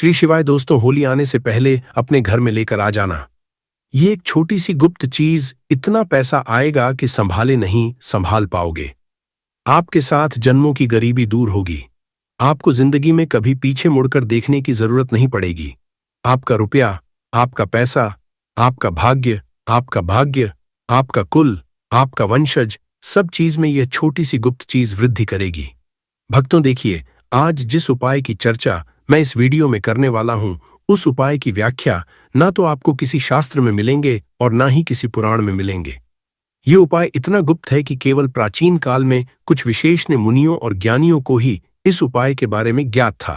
श्री शिवाय दोस्तों, होली आने से पहले अपने घर में लेकर आ जाना ये एक छोटी सी गुप्त चीज इतना पैसा आएगा कि संभाले नहीं संभाल पाओगे। आपके साथ जन्मों की गरीबी दूर होगी। आपको जिंदगी में कभी पीछे मुड़कर देखने की जरूरत नहीं पड़ेगी। आपका रुपया, आपका पैसा, आपका भाग्य, आपका भाग्य, आपका कुल, आपका वंशज, सब चीज में यह छोटी सी गुप्त चीज वृद्धि करेगी। भक्तों देखिए, आज जिस उपाय की चर्चा मैं इस वीडियो में करने वाला हूं, उस उपाय की व्याख्या ना तो आपको किसी शास्त्र में मिलेंगे और ना ही किसी पुराण में मिलेंगे। ये उपाय इतना गुप्त है कि केवल प्राचीन काल में कुछ विशेष ने मुनियों और ज्ञानियों को ही इस उपाय के बारे में ज्ञात था।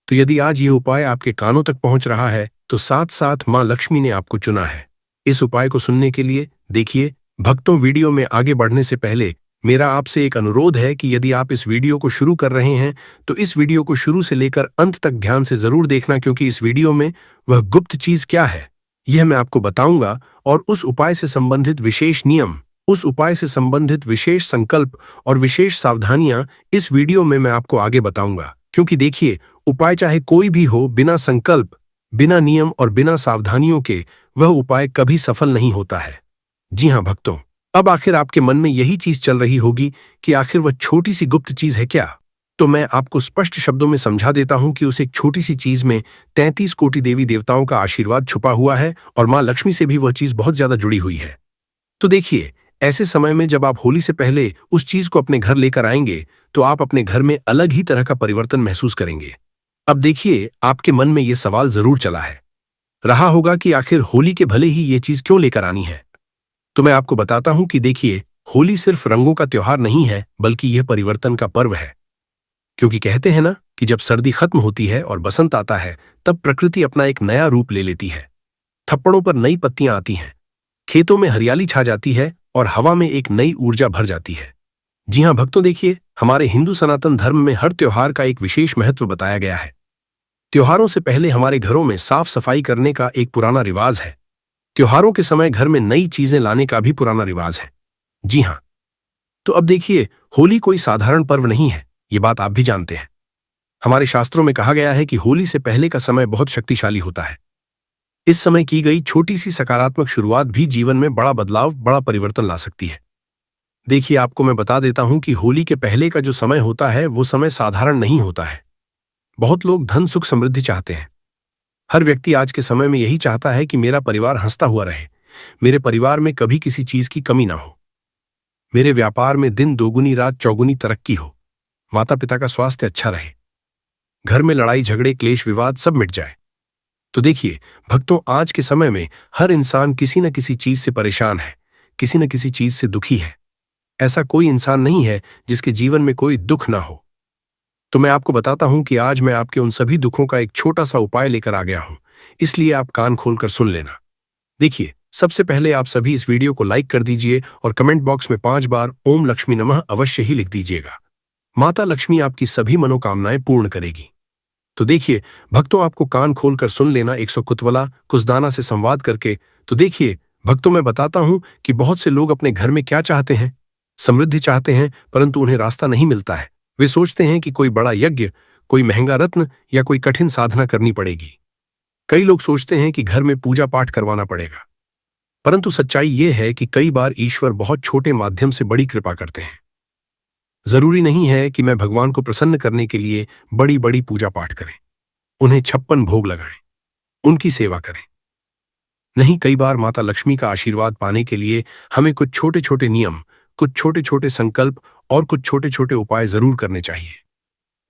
तो यदि आज ये उपाय आपके कानों तक पहुंच रहा है तो साथ साथ मां लक्ष्मी ने आपको चुना है इस उपाय को सुनने के लिए। देखिए भक्तों, वीडियो में आगे बढ़ने से पहले मेरा आपसे एक अनुरोध है कि यदि आप इस वीडियो को शुरू कर रहे हैं तो इस वीडियो को शुरू से लेकर अंत तक ध्यान से जरूर देखना, क्योंकि इस वीडियो में वह गुप्त चीज क्या है यह मैं आपको बताऊंगा, और उस उपाय से संबंधित विशेष नियम, उस उपाय से संबंधित विशेष संकल्प और विशेष सावधानियां इस वीडियो में मैं आपको आगे बताऊंगा। क्योंकि देखिए, उपाय चाहे कोई भी हो, बिना संकल्प, बिना नियम और बिना सावधानियों के वह उपाय कभी सफल नहीं होता है। जी हां भक्तों, अब आखिर आपके मन में यही चीज चल रही होगी कि आखिर वह छोटी सी गुप्त चीज है क्या। तो मैं आपको स्पष्ट शब्दों में समझा देता हूं कि उस एक छोटी सी चीज में 33 कोटि देवी देवताओं का आशीर्वाद छुपा हुआ है और मां लक्ष्मी से भी वह चीज बहुत ज्यादा जुड़ी हुई है। तो देखिए, ऐसे समय में जब आप होली से पहले उस चीज को अपने घर लेकर आएंगे तो आप अपने घर में अलग ही तरह का परिवर्तन महसूस करेंगे। अब देखिए, आपके मन में यह सवाल जरूर चला है रहा होगा कि आखिर होली के भले ही ये चीज क्यों लेकर आनी है। तो मैं आपको बताता हूं कि देखिए, होली सिर्फ रंगों का त्योहार नहीं है, बल्कि यह परिवर्तन का पर्व है। क्योंकि कहते हैं ना कि जब सर्दी खत्म होती है और बसंत आता है, तब प्रकृति अपना एक नया रूप ले लेती है। थप्पड़ों पर नई पत्तियां आती हैं, खेतों में हरियाली छा जाती है और हवा में एक नई ऊर्जा भर जाती है। जी हां भक्तों, देखिए, हमारे हिंदू सनातन धर्म में हर त्योहार का एक विशेष महत्व बताया गया है। त्योहारों से पहले हमारे घरों में साफ सफाई करने का एक पुराना रिवाज है। त्योहारों के समय घर में नई चीजें लाने का भी पुराना रिवाज है। जी हां, तो अब देखिए, होली कोई साधारण पर्व नहीं है, ये बात आप भी जानते हैं। हमारे शास्त्रों में कहा गया है कि होली से पहले का समय बहुत शक्तिशाली होता है। इस समय की गई छोटी सी सकारात्मक शुरुआत भी जीवन में बड़ा बदलाव, बड़ा परिवर्तन ला सकती है। देखिए, आपको मैं बता देता हूं कि होली के पहले का जो समय होता है वो समय साधारण नहीं होता है। बहुत लोग धन, सुख, समृद्धि चाहते हैं। हर व्यक्ति आज के समय में यही चाहता है कि मेरा परिवार हंसता हुआ रहे, मेरे परिवार में कभी किसी चीज की कमी ना हो, मेरे व्यापार में दिन दोगुनी रात चौगुनी तरक्की हो, माता पिता का स्वास्थ्य अच्छा रहे, घर में लड़ाई झगड़े क्लेश विवाद सब मिट जाए। तो देखिए भक्तों, आज के समय में हर इंसान किसी न किसी चीज से परेशान है, किसी न किसी चीज से दुखी है। ऐसा कोई इंसान नहीं है जिसके जीवन में कोई दुख ना हो। तो मैं आपको बताता हूं कि आज मैं आपके उन सभी दुखों का एक छोटा सा उपाय लेकर आ गया हूं, इसलिए आप कान खोलकर सुन लेना। देखिए, सबसे पहले आप सभी इस वीडियो को लाइक कर दीजिए और कमेंट बॉक्स में 5 बार ओम लक्ष्मी नमः अवश्य ही लिख दीजिएगा। माता लक्ष्मी आपकी सभी मनोकामनाएं पूर्ण करेगी। तो देखिए भक्तों, आपको कान खोलकर सुन लेना 100 कुतवला कुसदाना से संवाद करके। तो देखिए भक्तों, मैं बताता हूं कि बहुत से लोग अपने घर में क्या चाहते हैं, समृद्धि चाहते हैं, परंतु उन्हें रास्ता नहीं मिलता है। वे सोचते हैं कि कोई बड़ा यज्ञ, कोई महंगा रत्न या कोई कठिन साधना करनी पड़ेगी। कई लोग सोचते हैं कि घर में पूजा पाठ करवाना पड़ेगा, परंतु सच्चाई यह है कि कई बार ईश्वर बहुत छोटे माध्यम से बड़ी कृपा करते हैं। जरूरी नहीं है कि मैं भगवान को प्रसन्न करने के लिए बड़ी बड़ी पूजा पाठ करें, उन्हें 56 भोग लगाएं, उनकी सेवा करें। नहीं, कई बार माता लक्ष्मी का आशीर्वाद पाने के लिए हमें कुछ छोटे छोटे नियम, कुछ छोटे छोटे संकल्प और कुछ छोटे छोटे उपाय जरूर करने चाहिए।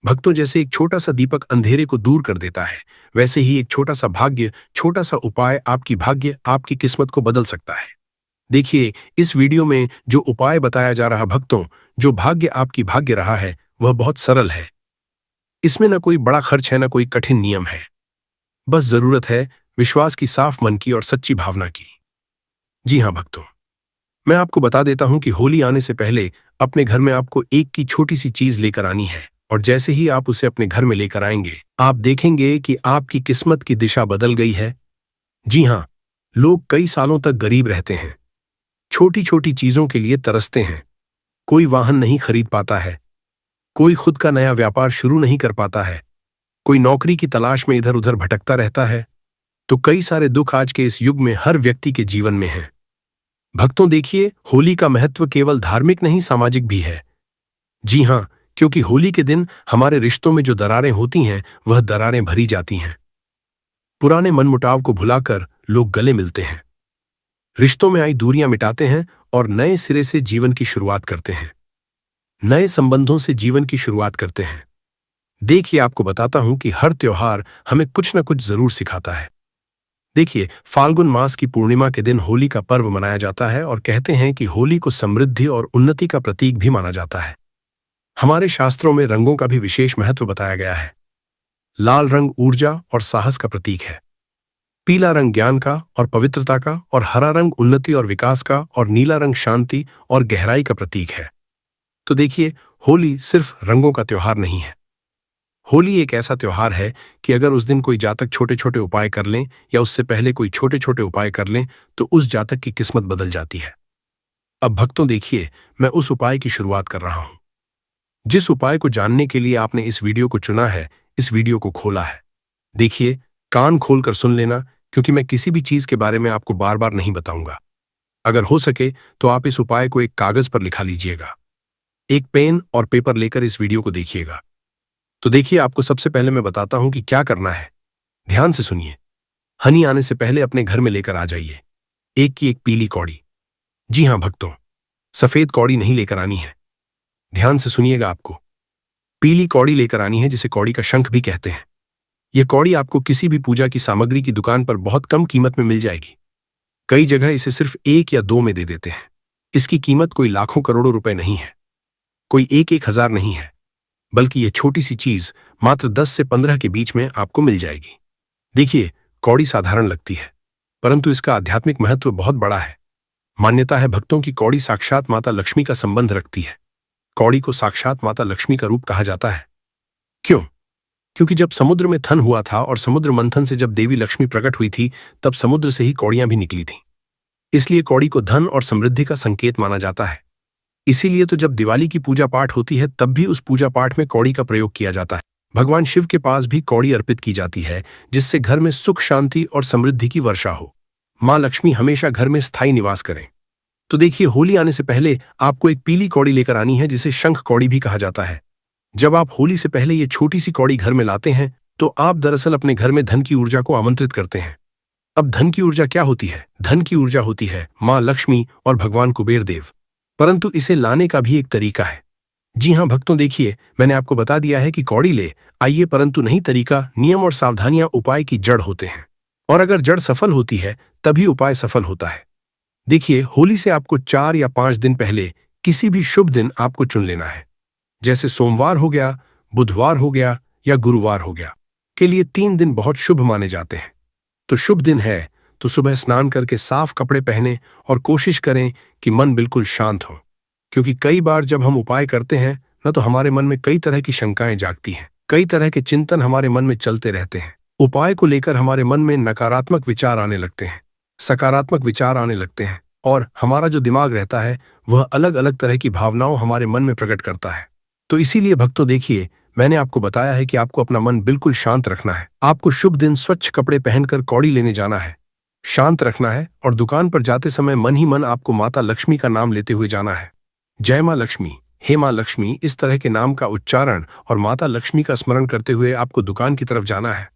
भक्तों, जैसे एक छोटा सा दीपक अंधेरे को दूर कर देता है, वैसे ही एक छोटा सा भाग्य, छोटा सा उपाय आपकी भाग्य, आपकी किस्मत को बदल सकता है। देखिए, इस वीडियो में जो उपाय बताया जा रहा भक्तों, जो भाग्य आपकी भाग्य रहा है, वह बहुत सरल है। इसमें न कोई बड़ा खर्च है, न कोई कठिन नियम है। बस जरूरत है विश्वास की, साफ मन की और सच्ची भावना की। जी हां भक्तों, मैं आपको बता देता हूं कि होली आने से पहले अपने घर में आपको एक की छोटी सी चीज लेकर आनी है, और जैसे ही आप उसे अपने घर में लेकर आएंगे, आप देखेंगे कि आपकी किस्मत की दिशा बदल गई है। जी हां, लोग कई सालों तक गरीब रहते हैं, छोटी छोटी चीजों के लिए तरसते हैं। कोई वाहन नहीं खरीद पाता है, कोई खुद का नया व्यापार शुरू नहीं कर पाता है, कोई नौकरी की तलाश में इधर उधर भटकता रहता है। तो कई सारे दुख आज के इस युग में हर व्यक्ति के जीवन में हैं। भक्तों देखिए, होली का महत्व केवल धार्मिक नहीं सामाजिक भी है। जी हाँ, क्योंकि होली के दिन हमारे रिश्तों में जो दरारें होती हैं वह दरारें भरी जाती हैं। पुराने मनमुटाव को भुलाकर लोग गले मिलते हैं, रिश्तों में आई दूरियां मिटाते हैं और नए सिरे से जीवन की शुरुआत करते हैं। नए संबंधों से जीवन की शुरुआत करते हैं। देखिए, आपको बताता हूं कि हर त्योहार हमें कुछ न कुछ जरूर सिखाता है। देखिए, फाल्गुन मास की पूर्णिमा के दिन होली का पर्व मनाया जाता है और कहते हैं कि होली को समृद्धि और उन्नति का प्रतीक भी माना जाता है। हमारे शास्त्रों में रंगों का भी विशेष महत्व बताया गया है। लाल रंग ऊर्जा और साहस का प्रतीक है, पीला रंग ज्ञान का और पवित्रता का, और हरा रंग उन्नति और विकास का, और नीला रंग शांति और गहराई का प्रतीक है। तो देखिए, होली सिर्फ रंगों का त्योहार नहीं है। होली एक ऐसा त्योहार है कि अगर उस दिन कोई जातक छोटे छोटे उपाय कर लें या उससे पहले कोई छोटे छोटे उपाय कर लें तो उस जातक की किस्मत बदल जाती है। अब भक्तों देखिए, मैं उस उपाय की शुरुआत कर रहा हूं। जिस उपाय को जानने के लिए आपने इस वीडियो को चुना है, इस वीडियो को खोला है, देखिए, कान खोलकर सुन लेना, क्योंकि मैं किसी भी चीज के बारे में आपको बार बार नहीं बताऊंगा। अगर हो सके तो आप इस उपाय को एक कागज पर लिखा लीजिएगा। एक पेन और पेपर लेकर इस वीडियो को देखिएगा। तो देखिए, आपको सबसे पहले मैं बताता हूं कि क्या करना है। ध्यान से सुनिए। हनी आने से पहले अपने घर में लेकर आ जाइए एक की एक पीली कौड़ी। जी हां भक्तों, सफेद कौड़ी नहीं लेकर आनी है। ध्यान से सुनिएगा, आपको पीली कौड़ी लेकर आनी है, जिसे कौड़ी का शंख भी कहते हैं। यह कौड़ी आपको किसी भी पूजा की सामग्री की दुकान पर बहुत कम कीमत में मिल जाएगी। कई जगह इसे सिर्फ 1 या 2 में दे देते हैं। इसकी कीमत कोई लाखों करोड़ों रुपए नहीं है, कोई 1-1 हजार नहीं है, बल्कि यह छोटी सी चीज मात्र 10 से 15 के बीच में आपको मिल जाएगी। देखिए, कौड़ी साधारण लगती है, परंतु इसका आध्यात्मिक महत्व बहुत बड़ा है। मान्यता है भक्तों की कौड़ी साक्षात माता लक्ष्मी का संबंध रखती है। कौड़ी को साक्षात माता लक्ष्मी का रूप कहा जाता है। क्यों? क्योंकि जब समुद्र में थन हुआ था और समुद्र मंथन से जब देवी लक्ष्मी प्रकट हुई थी, तब समुद्र से ही कौड़ियां भी निकली थीं। इसलिए कौड़ी को धन और समृद्धि का संकेत माना जाता है। इसीलिए तो जब दिवाली की पूजा पाठ होती है तब भी उस पूजा पाठ में कौड़ी का प्रयोग किया जाता है। भगवान शिव के पास भी कौड़ी अर्पित की जाती है, जिससे घर में सुख शांति और समृद्धि की वर्षा हो। मां लक्ष्मी हमेशा घर में स्थायी निवास करें। तो देखिए, होली आने से पहले आपको एक पीली कौड़ी लेकर आनी है, जिसे शंख कौड़ी भी कहा जाता है। जब आप होली से पहले ये छोटी सी कौड़ी घर में लाते हैं तो आप दरअसल अपने घर में धन की ऊर्जा को आमंत्रित करते हैं। अब धन की ऊर्जा क्या होती है? धन की ऊर्जा होती है मां लक्ष्मी और भगवान कुबेर देव। परंतु इसे लाने का भी एक तरीका है। जी हां भक्तों, देखिए, मैंने आपको बता दिया है कि कौड़ी ले आइए, परंतु नहीं तरीका, नियम और सावधानियां उपाय की जड़ होते हैं। और अगर जड़ सफल होती है तभी उपाय सफल होता है। देखिए, होली से आपको 4 या 5 दिन पहले किसी भी शुभ दिन आपको चुन लेना है। जैसे सोमवार हो गया, बुधवार हो गया या गुरुवार हो गया। के लिए 3 दिन बहुत शुभ माने जाते हैं। तो शुभ दिन है तो सुबह स्नान करके साफ कपड़े पहने और कोशिश करें कि मन बिल्कुल शांत हो, क्योंकि कई बार जब हम उपाय करते हैं न तो हमारे मन में कई तरह की शंकाएं जागती हैं, कई तरह के चिंतन हमारे मन में चलते रहते हैं। उपाय को लेकर हमारे मन में नकारात्मक विचार आने लगते हैं, सकारात्मक विचार आने लगते हैं, और हमारा जो दिमाग रहता है वह अलग अलग तरह की भावनाओं हमारे मन में प्रकट करता है। तो इसीलिए भक्तों देखिए, मैंने आपको बताया है कि आपको अपना मन बिल्कुल शांत रखना है। आपको शुभ दिन स्वच्छ कपड़े पहनकर कौड़ी लेने जाना है, शांत रखना है, और दुकान पर जाते समय मन ही मन आपको माता लक्ष्मी का नाम लेते हुए जाना है। जय मां लक्ष्मी, हे मां लक्ष्मी, इस तरह के नाम का उच्चारण और माता लक्ष्मी का स्मरण करते हुए आपको दुकान की तरफ जाना है।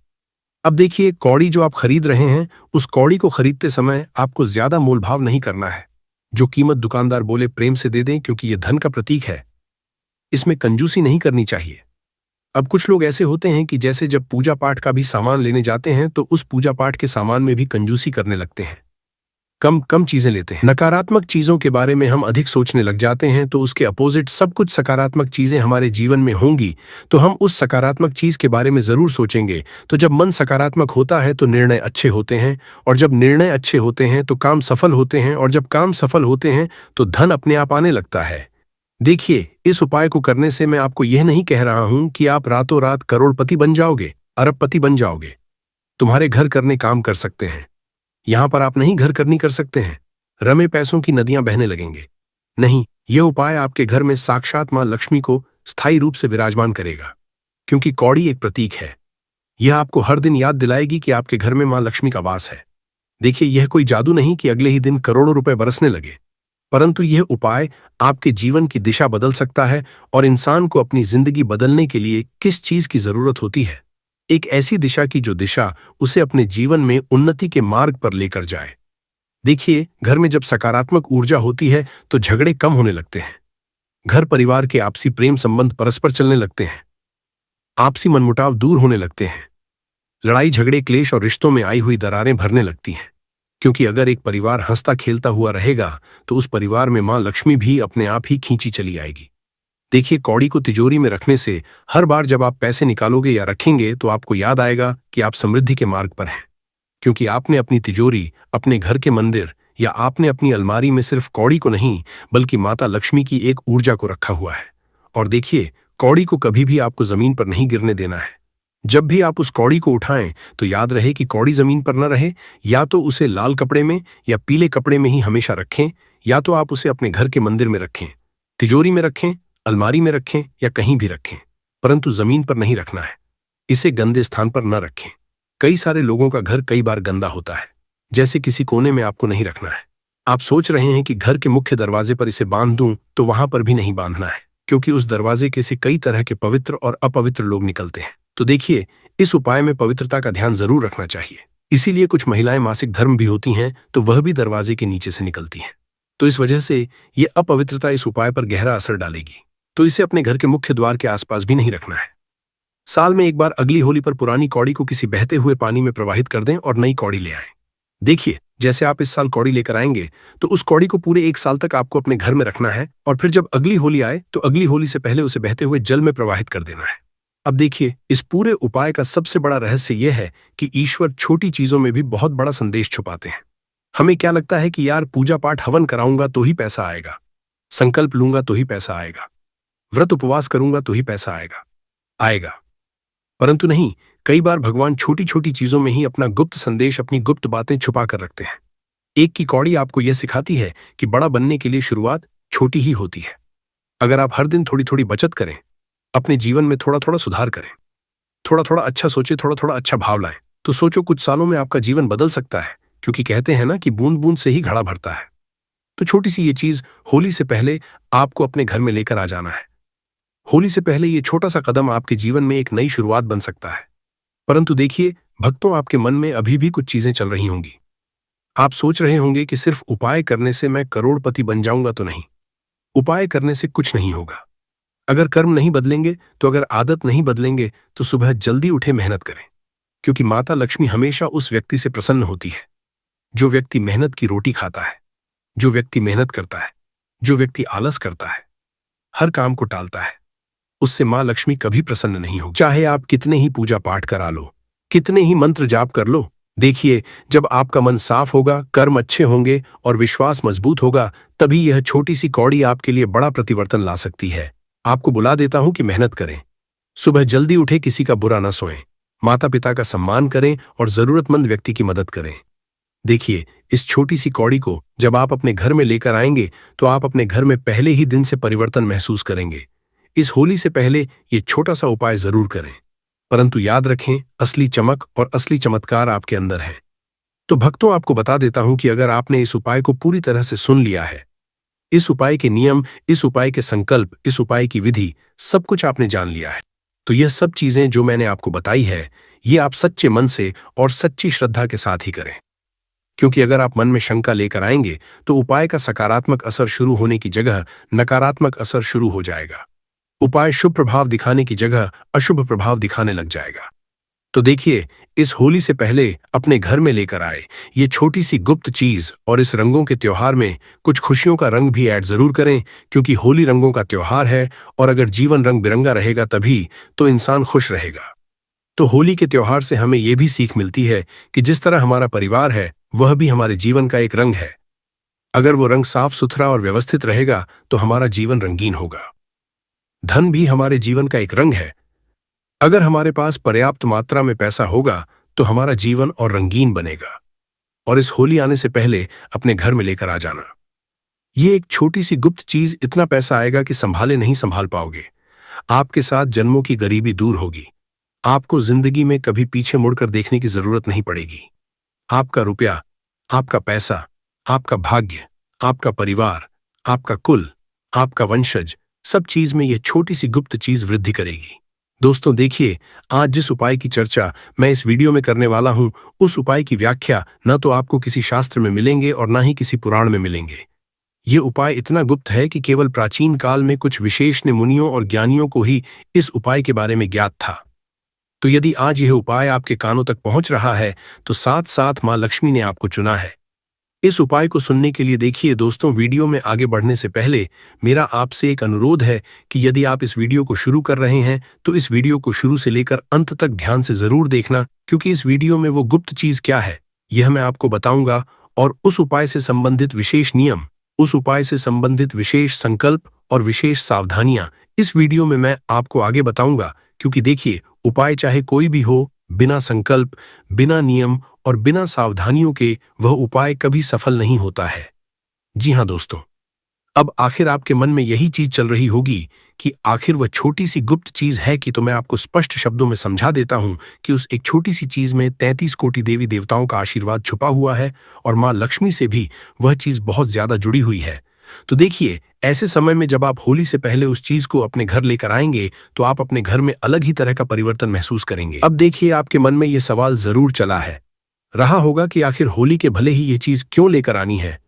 अब देखिए, कौड़ी जो आप खरीद रहे हैं, उस कौड़ी को खरीदते समय आपको ज्यादा मोलभाव नहीं करना है। जो कीमत दुकानदार बोले प्रेम से दे दें, क्योंकि यह धन का प्रतीक है। इसमें कंजूसी नहीं करनी चाहिए। अब कुछ लोग ऐसे होते हैं कि जैसे जब पूजा पाठ का भी सामान लेने जाते हैं तो उस पूजा पाठ के सामान में भी कंजूसी करने लगते हैं, कम कम चीजें लेते हैं। नकारात्मक चीजों के बारे में हम अधिक सोचने लग जाते हैं, तो उसके अपोजिट सब कुछ सकारात्मक चीजें हमारे जीवन में होंगी तो हम उस सकारात्मक चीज के बारे में जरूर सोचेंगे। तो जब मन सकारात्मक होता है तो निर्णय अच्छे होते हैं, और जब निर्णय अच्छे होते हैं तो काम सफल होते हैं, और जब काम सफल होते हैं तो धन अपने आप आने लगता है। देखिए, इस उपाय को करने से मैं आपको यह नहीं कह रहा हूं कि आप रातों रात करोड़पति बन जाओगे, अरबपति बन जाओगे। तुम्हारे घर करने काम कर सकते हैं, यहां पर आप नहीं घर करनी कर सकते हैं, रमे पैसों की नदियां बहने लगेंगे। नहीं, यह उपाय आपके घर में साक्षात मां लक्ष्मी को स्थायी रूप से विराजमान करेगा, क्योंकि कौड़ी एक प्रतीक है। यह आपको हर दिन याद दिलाएगी कि आपके घर में मां लक्ष्मी का वास है। देखिए, यह कोई जादू नहीं कि अगले ही दिन करोड़ों रुपए बरसने लगे, परंतु यह उपाय आपके जीवन की दिशा बदल सकता है और इंसान को अपनी जिंदगी बदलने के लिए किस चीज की जरूरत होती है, एक ऐसी दिशा की जो दिशा उसे अपने जीवन में उन्नति के मार्ग पर लेकर जाए। देखिए, घर में जब सकारात्मक ऊर्जा होती है तो झगड़े कम होने लगते हैं। घर परिवार के आपसी प्रेम संबंध परस्पर चलने लगते हैं। आपसी मनमुटाव दूर होने लगते हैं। लड़ाई झगड़े क्लेश और रिश्तों में आई हुई दरारें भरने लगती हैं। क्योंकि अगर एक परिवार हंसता खेलता हुआ रहेगा तो उस परिवार में मां लक्ष्मी भी अपने आप ही खींची चली आएगी। देखिए, कौड़ी को तिजोरी में रखने से हर बार जब आप पैसे निकालोगे या रखेंगे तो आपको याद आएगा कि आप समृद्धि के मार्ग पर हैं। क्योंकि आपने अपनी तिजोरी, अपने घर के मंदिर या आपने अपनी अलमारी में सिर्फ कौड़ी को नहीं बल्कि माता लक्ष्मी की एक ऊर्जा को रखा हुआ है। और देखिए, कौड़ी को कभी भी आपको जमीन पर नहीं गिरने देना है। जब भी आप उस कौड़ी को उठाएं तो याद रहे कि कौड़ी जमीन पर न रहे, या तो उसे लाल कपड़े में या पीले कपड़े में ही हमेशा रखें, या तो आप उसे अपने घर के मंदिर में रखें, तिजोरी में रखें, अलमारी में रखें या कहीं भी रखें, परंतु जमीन पर नहीं रखना है। इसे गंदे स्थान पर न रखें। कई सारे लोगों का घर कई बार गंदा होता है, जैसे किसी कोने में आपको नहीं रखना है। आप सोच रहे हैं कि घर के मुख्य दरवाजे पर इसे बांध दूं, तो वहां पर भी नहीं बांधना है, क्योंकि उस दरवाजे के से कई तरह के पवित्र और अपवित्र लोग निकलते हैं। तो देखिए, इस उपाय में पवित्रता का ध्यान जरूर रखना चाहिए। इसीलिए कुछ महिलाएं मासिक धर्म भी होती हैं तो वह भी दरवाजे के नीचे से निकलती हैं। तो इस वजह से ये अपवित्रता इस उपाय पर गहरा असर डालेगी। तो इसे अपने घर के मुख्य द्वार के आसपास भी नहीं रखना है। साल में एक बार अगली होली पर पुरानी कौड़ी को किसी बहते हुए पानी में प्रवाहित कर दें और नई कौड़ी ले आएं। देखिए, जैसे आप इस साल कौड़ी लेकर आएंगे तो उस कौड़ी को पूरे एक साल तक आपको अपने घर में रखना है, और फिर जब अगली होली आए तो अगली होली से पहले उसे बहते हुए जल में प्रवाहित कर देना है। अब देखिए, इस पूरे उपाय का सबसे बड़ा रहस्य यह है कि ईश्वर छोटी चीजों में भी बहुत बड़ा संदेश छुपाते हैं। हमें क्या लगता है कि यार, पूजा पाठ हवन कराऊंगा तो ही पैसा आएगा, संकल्प लूंगा तो ही पैसा आएगा, व्रत उपवास करूंगा तो ही पैसा आएगा। परंतु नहीं, कई बार भगवान छोटी छोटी चीजों में ही अपना गुप्त संदेश, अपनी गुप्त बातें छुपा कर रखते हैं। एक की कौड़ी आपको यह सिखाती है कि बड़ा बनने के लिए शुरुआत छोटी ही होती है। अगर आप हर दिन थोड़ी थोड़ी बचत करें, अपने जीवन में थोड़ा थोड़ा सुधार करें, थोड़ा थोड़ा अच्छा सोचे, थोड़ा थोड़ा अच्छा भाव लाएं, तो सोचो कुछ सालों में आपका जीवन बदल सकता है। क्योंकि कहते हैं ना कि बूंद बूंद से ही घड़ा भरता है। तो छोटी सी ये चीज होली से पहले आपको अपने घर में लेकर आ जाना है। होली से पहले ये छोटा सा कदम आपके जीवन में एक नई शुरुआत बन सकता है। परंतु देखिए भक्तों, आपके मन में अभी भी कुछ चीजें चल रही होंगी। आप सोच रहे होंगे कि सिर्फ उपाय करने से मैं करोड़पति बन जाऊंगा। तो नहीं, उपाय करने से कुछ नहीं होगा। अगर कर्म नहीं बदलेंगे, तो अगर आदत नहीं बदलेंगे, तो सुबह जल्दी उठे, मेहनत करें। क्योंकि माता लक्ष्मी हमेशा उस व्यक्ति से प्रसन्न होती है जो व्यक्ति मेहनत की रोटी खाता है, जो व्यक्ति मेहनत करता है, जो व्यक्ति आलस करता है, हर काम को टालता है, उससे मां लक्ष्मी कभी प्रसन्न नहीं होगी। चाहे आप कितने ही पूजा पाठ करा लो, कितने ही मंत्र जाप कर लो, देखिए जब आपका मन साफ होगा, कर्म अच्छे होंगे और विश्वास मजबूत होगा, तभी यह छोटी सी कौड़ी आपके लिए बड़ा परिवर्तन ला सकती है। आपको बुला देता हूं कि मेहनत करें, सुबह जल्दी उठे, किसी का बुरा न सोएं, माता पिता का सम्मान करें और जरूरतमंद व्यक्ति की मदद करें। देखिए, इस छोटी सी कौड़ी को जब आप अपने घर में लेकर आएंगे तो आप अपने घर में पहले ही दिन से परिवर्तन महसूस करेंगे। इस होली से पहले ये छोटा सा उपाय जरूर करें, परंतु याद रखें, असली चमक और असली चमत्कार आपके अंदर है। तो भक्तों, आपको बता देता हूं कि अगर आपने इस उपाय को पूरी तरह से सुन लिया है, इस उपाय के नियम, इस उपाय के संकल्प, इस उपाय की विधि, सब कुछ आपने जान लिया है, तो यह सब चीजें जो मैंने आपको बताई है, ये आप सच्चे मन से और सच्ची श्रद्धा के साथ ही करें। क्योंकि अगर आप मन में शंका लेकर आएंगे तो उपाय का सकारात्मक असर शुरू होने की जगह नकारात्मक असर शुरू हो जाएगा। उपाय शुभ प्रभाव दिखाने की जगह अशुभ प्रभाव दिखाने लग जाएगा। तो देखिए, इस होली से पहले अपने घर में लेकर आए ये छोटी सी गुप्त चीज, और इस रंगों के त्योहार में कुछ खुशियों का रंग भी ऐड जरूर करें, क्योंकि होली रंगों का त्योहार है और अगर जीवन रंग बिरंगा रहेगा तभी तो इंसान खुश रहेगा। तो होली के त्योहार से हमें यह भी सीख मिलती है कि जिस तरह हमारा परिवार है, वह भी हमारे जीवन का एक रंग है। अगर वो रंग साफ सुथरा और व्यवस्थित रहेगा तो हमारा जीवन रंगीन होगा। धन भी हमारे जीवन का एक रंग है। अगर हमारे पास पर्याप्त मात्रा में पैसा होगा तो हमारा जीवन और रंगीन बनेगा। और इस होली आने से पहले अपने घर में लेकर आ जाना। ये एक छोटी सी गुप्त चीज, इतना पैसा आएगा कि संभाले नहीं संभाल पाओगे। आपके साथ जन्मों की गरीबी दूर होगी। आपको जिंदगी में कभी पीछे मुड़कर देखने की जरूरत नहीं पड़ेगी। आपका रुपया, आपका पैसा, आपका भाग्य, आपका परिवार, आपका कुल, आपका वंशज, सब चीज में यह छोटी सी गुप्त चीज वृद्धि करेगी। दोस्तों देखिए, आज जिस उपाय की चर्चा मैं इस वीडियो में करने वाला हूं, उस उपाय की व्याख्या न तो आपको किसी शास्त्र में मिलेंगे और न ही किसी पुराण में मिलेंगे। ये उपाय इतना गुप्त है कि केवल प्राचीन काल में कुछ विशेष ने मुनियों और ज्ञानियों को ही इस उपाय के बारे में ज्ञात था। तो यदि आज यह उपाय आपके कानों तक पहुंच रहा है, तो साथ साथ मां लक्ष्मी ने आपको चुना है। इस उपाय को सुनने के लिए देखिए दोस्तों, वीडियो में आगे बढ़ने से पहले मेरा आपसे एक अनुरोध है कि यदि आप इस वीडियो को शुरू कर रहे हैं तो इस वीडियो को शुरू से लेकर अंत तक ध्यान से जरूर देखना, क्योंकि इस वीडियो में वो गुप्त चीज क्या है यह मैं आपको बताऊंगा, और उस उपाय से संबंधित विशेष नियम, उस उपाय से संबंधित विशेष संकल्प और विशेष सावधानियां इस वीडियो में मैं आपको आगे बताऊंगा। क्योंकि देखिए, उपाय चाहे कोई भी हो, बिना संकल्प, बिना नियम और बिना सावधानियों के वह उपाय कभी सफल नहीं होता है। जी हाँ दोस्तों, अब आखिर आपके मन में यही चीज चल रही होगी कि आखिर वह छोटी सी गुप्त चीज है कि, तो मैं आपको स्पष्ट शब्दों में समझा देता हूं कि उस एक छोटी सी चीज में 33 कोटि देवी देवताओं का आशीर्वाद छुपा हुआ है और मां लक्ष्मी से भी वह चीज बहुत ज्यादा जुड़ी हुई है। तो देखिए, ऐसे समय में जब आप होली से पहले उस चीज को अपने घर लेकर आएंगे तो आप अपने घर में अलग ही तरह का परिवर्तन महसूस करेंगे। अब देखिए, आपके मन में यह सवाल जरूर चला है रहा होगा कि आखिर होली के भले ही ये चीज क्यों लेकर आनी है।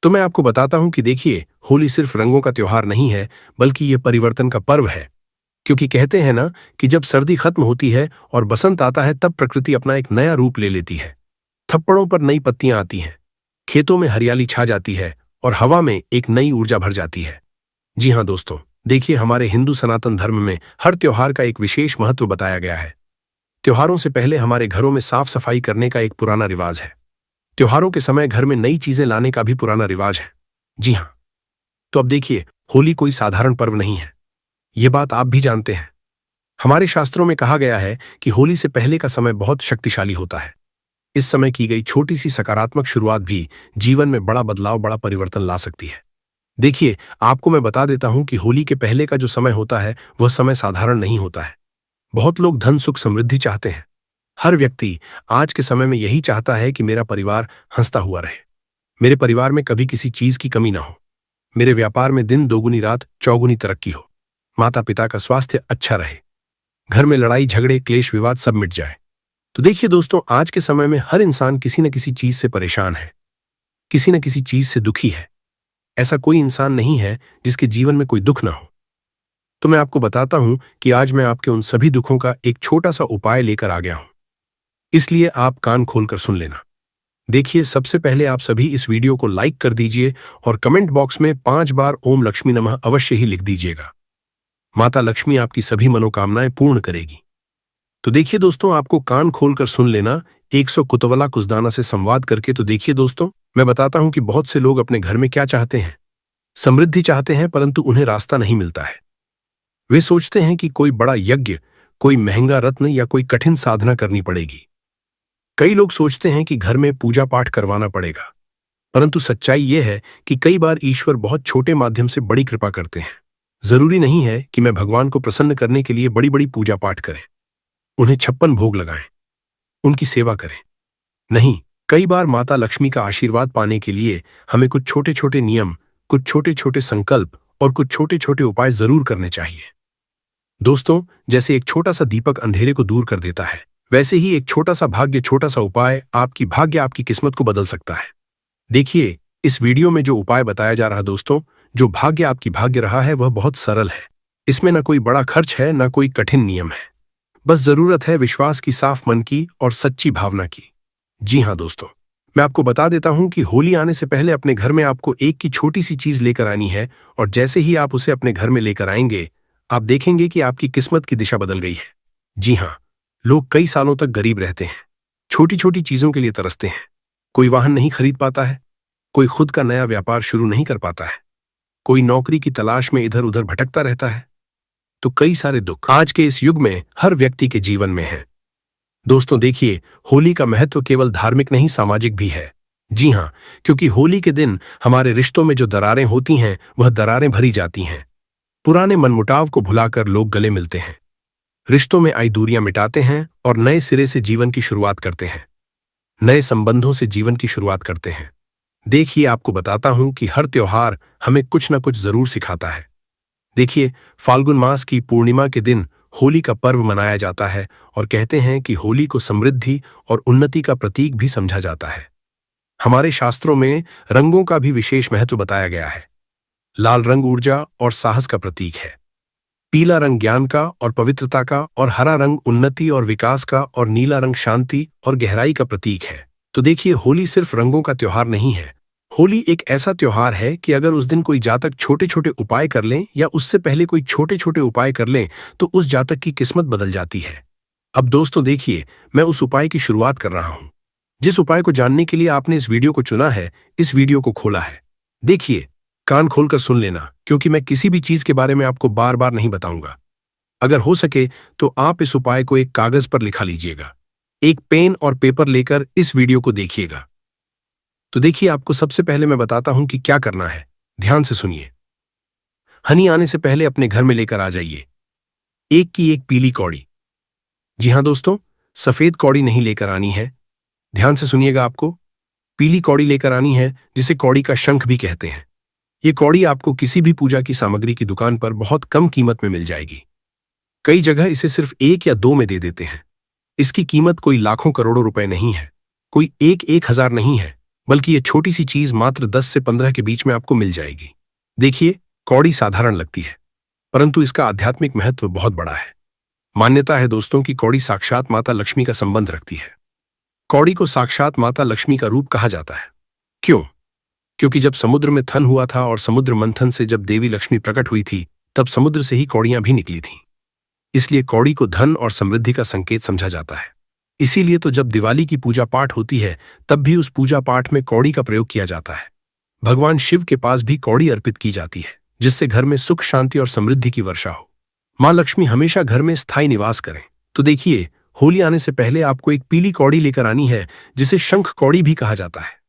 तो मैं आपको बताता हूं कि देखिए, होली सिर्फ रंगों का त्योहार नहीं है, बल्कि यह परिवर्तन का पर्व है। क्योंकि कहते हैं ना कि जब सर्दी खत्म होती है और बसंत आता है, तब प्रकृति अपना एक नया रूप ले लेती है। थप्पड़ों पर नई पत्तियां आती हैं, खेतों में हरियाली छा जाती है और हवा में एक नई ऊर्जा भर जाती है। जी हाँ दोस्तों, देखिए, हमारे हिंदू सनातन धर्म में हर त्योहार का एक विशेष महत्व बताया गया है। त्योहारों से पहले हमारे घरों में साफ सफाई करने का एक पुराना रिवाज है। त्योहारों के समय घर में नई चीजें लाने का भी पुराना रिवाज है। जी हाँ, तो अब देखिए, होली कोई साधारण पर्व नहीं है, यह बात आप भी जानते हैं। हमारे शास्त्रों में कहा गया है कि होली से पहले का समय बहुत शक्तिशाली होता है। इस समय की गई छोटी सी सकारात्मक शुरुआत भी जीवन में बड़ा बदलाव, बड़ा परिवर्तन ला सकती है। देखिए, आपको मैं बता देता हूं कि होली के पहले का जो समय होता है वह समय साधारण नहीं होता है। बहुत लोग धन, सुख, समृद्धि चाहते हैं। हर व्यक्ति आज के समय में यही चाहता है कि मेरा परिवार हंसता हुआ रहे, मेरे परिवार में कभी किसी चीज की कमी ना हो, मेरे व्यापार में दिन दोगुनी रात चौगुनी तरक्की हो, माता पिता का स्वास्थ्य अच्छा रहे, घर में लड़ाई झगड़े क्लेश विवाद सब मिट जाए। तो देखिए दोस्तों, आज के समय में हर इंसान किसी न किसी चीज से परेशान है, किसी न किसी चीज से दुखी है। ऐसा कोई इंसान नहीं है जिसके जीवन में कोई दुख ना हो। तो मैं आपको बताता हूं कि आज मैं आपके उन सभी दुखों का एक छोटा सा उपाय लेकर आ गया हूं, इसलिए आप कान खोलकर सुन लेना। देखिए, सबसे पहले आप सभी इस वीडियो को लाइक कर दीजिए और कमेंट बॉक्स में 5 बार ओम लक्ष्मी नमः अवश्य ही लिख दीजिएगा। माता लक्ष्मी आपकी सभी मनोकामनाएं पूर्ण करेगी। तो देखिए दोस्तों, आपको कान खोलकर सुन लेना, 100 कुतवला कुसदाना से संवाद करके। तो देखिए दोस्तों, मैं बताता हूं कि बहुत से लोग अपने घर में क्या चाहते हैं, समृद्धि चाहते हैं, परंतु उन्हें रास्ता नहीं मिलता है। वे सोचते हैं कि कोई बड़ा यज्ञ, कोई महंगा रत्न या कोई कठिन साधना करनी पड़ेगी। कई लोग सोचते हैं कि घर में पूजा पाठ करवाना पड़ेगा, परंतु सच्चाई यह है कि कई बार ईश्वर बहुत छोटे माध्यम से बड़ी कृपा करते हैं। जरूरी नहीं है कि मैं भगवान को प्रसन्न करने के लिए बड़ी बड़ी पूजा पाठ करें, उन्हें 56 भोग लगाएं, उनकी सेवा करें। नहीं, कई बार माता लक्ष्मी का आशीर्वाद पाने के लिए हमें कुछ छोटे छोटे नियम, कुछ छोटे छोटे संकल्प और कुछ छोटे छोटे उपाय जरूर करने चाहिए। दोस्तों, जैसे एक छोटा सा दीपक अंधेरे को दूर कर देता है, वैसे ही एक छोटा सा भाग्य, छोटा सा उपाय आपकी भाग्य, आपकी किस्मत को बदल सकता है। देखिए, इस वीडियो में जो उपाय बताया जा रहा दोस्तों, जो भाग्य आपकी भाग्य रहा है, वह बहुत सरल है। इसमें न कोई बड़ा खर्च है, न कोई कठिन नियम है। बस जरूरत है विश्वास की, साफ मन की और सच्ची भावना की। जी हाँ दोस्तों, मैं आपको बता देता हूं कि होली आने से पहले अपने घर में आपको एक की छोटी सी चीज लेकर आनी है, और जैसे ही आप उसे अपने घर में लेकर आएंगे, आप देखेंगे कि आपकी किस्मत की दिशा बदल गई है। जी हाँ, लोग कई सालों तक गरीब रहते हैं, छोटी छोटी चीजों के लिए तरसते हैं। कोई वाहन नहीं खरीद पाता है, कोई खुद का नया व्यापार शुरू नहीं कर पाता है, कोई नौकरी की तलाश में इधर उधर भटकता रहता है। तो कई सारे दुख आज के इस युग में हर व्यक्ति के जीवन में है। दोस्तों देखिए, होली का महत्व केवल धार्मिक नहीं, सामाजिक भी है। जी हाँ, क्योंकि होली के दिन हमारे रिश्तों में जो दरारें होती हैं, वह दरारें भरी जाती हैं। पुराने मनमुटाव को भुलाकर लोग गले मिलते हैं। रिश्तों में आई दूरियां मिटाते हैं और नए सिरे से जीवन की शुरुआत करते हैं। नए संबंधों से जीवन की शुरुआत करते हैं। देखिए, आपको बताता हूं कि हर त्योहार हमें कुछ ना कुछ जरूर सिखाता है। देखिए, फाल्गुन मास की पूर्णिमा के दिन होली का पर्व मनाया जाता है और कहते हैं कि होली को समृद्धि और उन्नति का प्रतीक भी समझा जाता है। हमारे शास्त्रों में रंगों का भी विशेष महत्व बताया गया है। लाल रंग ऊर्जा और साहस का प्रतीक है। पीला रंग ज्ञान का और पवित्रता का, और हरा रंग उन्नति और विकास का, और नीला रंग शांति और गहराई का प्रतीक है। तो देखिए, होली सिर्फ रंगों का त्योहार नहीं है। होली एक ऐसा त्योहार है कि अगर उस दिन कोई जातक छोटे छोटे उपाय कर लें या उससे पहले कोई छोटे छोटे उपाय कर लें तो उस जातक की किस्मत बदल जाती है। अब दोस्तों देखिए, मैं उस उपाय की शुरुआत कर रहा हूं। जिस उपाय को जानने के लिए आपने इस वीडियो को चुना है, इस वीडियो को खोला है, देखिए, कान खोलकर सुन लेना, क्योंकि मैं किसी भी चीज के बारे में आपको बार बार नहीं बताऊंगा। अगर हो सके तो आप इस उपाय को एक कागज पर लिखा लीजिएगा। एक पेन और पेपर लेकर इस वीडियो को देखिएगा। तो देखिए, आपको सबसे पहले मैं बताता हूं कि क्या करना है। ध्यान से सुनिए। हनी आने से पहले अपने घर में लेकर आ जाइए एक की एक पीली कौड़ी। जी हां दोस्तों, सफेद कौड़ी नहीं लेकर आनी है। ध्यान से सुनिएगा, आपको पीली कौड़ी लेकर आनी है, जिसे कौड़ी का शंख भी कहते हैं। ये कौड़ी आपको किसी भी पूजा की सामग्री की दुकान पर बहुत कम कीमत में मिल जाएगी। कई जगह इसे सिर्फ 1 या 2 में दे देते हैं। इसकी कीमत कोई लाखों करोड़ों रुपए नहीं है, कोई 1,000 नहीं है, बल्कि ये छोटी सी चीज मात्र 10 से 15 के बीच में आपको मिल जाएगी। देखिए, कौड़ी साधारण लगती है, परंतु इसका आध्यात्मिक महत्व बहुत बड़ा है। मान्यता है दोस्तों कि कौड़ी साक्षात माता लक्ष्मी का संबंध रखती है। कौड़ी को साक्षात माता लक्ष्मी का रूप कहा जाता है। क्यों? क्योंकि जब समुद्र में थन हुआ था और समुद्र मंथन से जब देवी लक्ष्मी प्रकट हुई थी, तब समुद्र से ही कौड़ियां भी निकली थीं। इसलिए कौड़ी को धन और समृद्धि का संकेत समझा जाता है। इसीलिए तो जब दिवाली की पूजा पाठ होती है, तब भी उस पूजा पाठ में कौड़ी का प्रयोग किया जाता है। भगवान शिव के पास भी कौड़ी अर्पित की जाती है, जिससे घर में सुख, शांति और समृद्धि की वर्षा हो। मां लक्ष्मी हमेशा घर में स्थायी निवास करें। तो देखिए, होली आने से पहले आपको एक पीली कौड़ी लेकर आनी है, जिसे शंख कौड़ी भी कहा जाता है।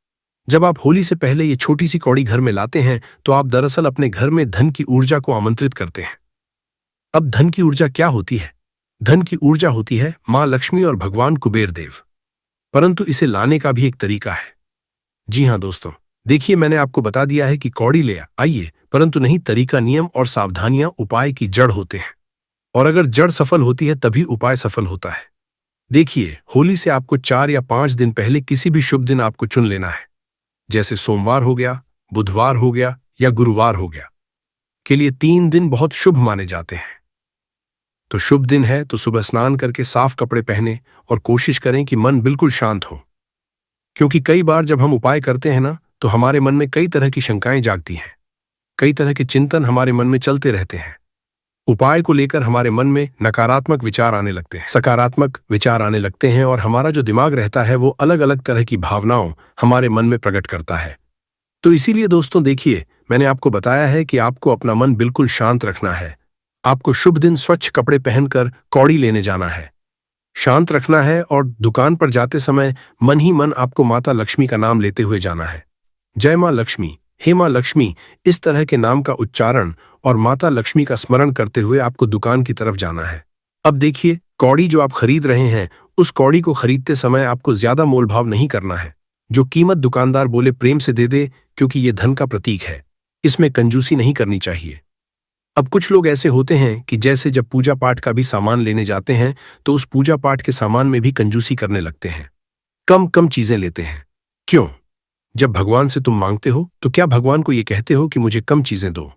जब आप होली से पहले ये छोटी सी कौड़ी घर में लाते हैं, तो आप दरअसल अपने घर में धन की ऊर्जा को आमंत्रित करते हैं। अब धन की ऊर्जा क्या होती है? धन की ऊर्जा होती है मां लक्ष्मी और भगवान कुबेर देव। परंतु इसे लाने का भी एक तरीका है। जी हां दोस्तों, देखिए, मैंने आपको बता दिया है कि कौड़ी ले आइए, परंतु नहीं, तरीका, नियम और सावधानियां उपाय की जड़ होते हैं। और अगर जड़ सफल होती है तभी उपाय सफल होता है। देखिए, होली से आपको 4 या 5 दिन पहले किसी भी शुभ दिन आपको चुन लेना है। जैसे सोमवार हो गया, बुधवार हो गया या गुरुवार हो गया। के लिए 3 दिन बहुत शुभ माने जाते हैं। तो शुभ दिन है तो सुबह स्नान करके साफ कपड़े पहने और कोशिश करें कि मन बिल्कुल शांत हो। क्योंकि कई बार जब हम उपाय करते हैं ना, तो हमारे मन में कई तरह की शंकाएं जागती हैं। कई तरह के चिंतन हमारे मन में चलते रहते हैं। उपाय को लेकर हमारे मन में नकारात्मक विचार आने लगते हैं, सकारात्मक विचार आने लगते हैं, और हमारा जो दिमाग रहता है वो अलग अलग तरह की भावनाओं हमारे मन में प्रकट करता है। तो इसीलिए दोस्तों देखिए, मैंने आपको बताया है कि आपको अपना मन बिल्कुल शांत रखना है। आपको शुभ दिन स्वच्छ कपड़े पहनकर कौड़ी लेने जाना है, शांत रखना है, और दुकान पर जाते समय मन ही मन आपको माता लक्ष्मी का नाम लेते हुए जाना है। जय मां लक्ष्मी, हे मां लक्ष्मी, इस तरह के नाम का उच्चारण और माता लक्ष्मी का स्मरण करते हुए आपको दुकान की तरफ जाना है। अब देखिए, कौड़ी जो आप खरीद रहे हैं, उस कौड़ी को खरीदते समय आपको ज्यादा मोलभाव नहीं करना है। जो कीमत दुकानदार बोले प्रेम से दे दे, क्योंकि ये धन का प्रतीक है। इसमें कंजूसी नहीं करनी चाहिए। अब कुछ लोग ऐसे होते हैं कि जैसे जब पूजा पाठ का भी सामान लेने जाते हैं, तो उस पूजा पाठ के सामान में भी कंजूसी करने लगते हैं। कम कम चीजें लेते हैं। क्यों? जब भगवान से तुम मांगते हो तो क्या भगवान को ये कहते हो कि मुझे कम चीजें दो?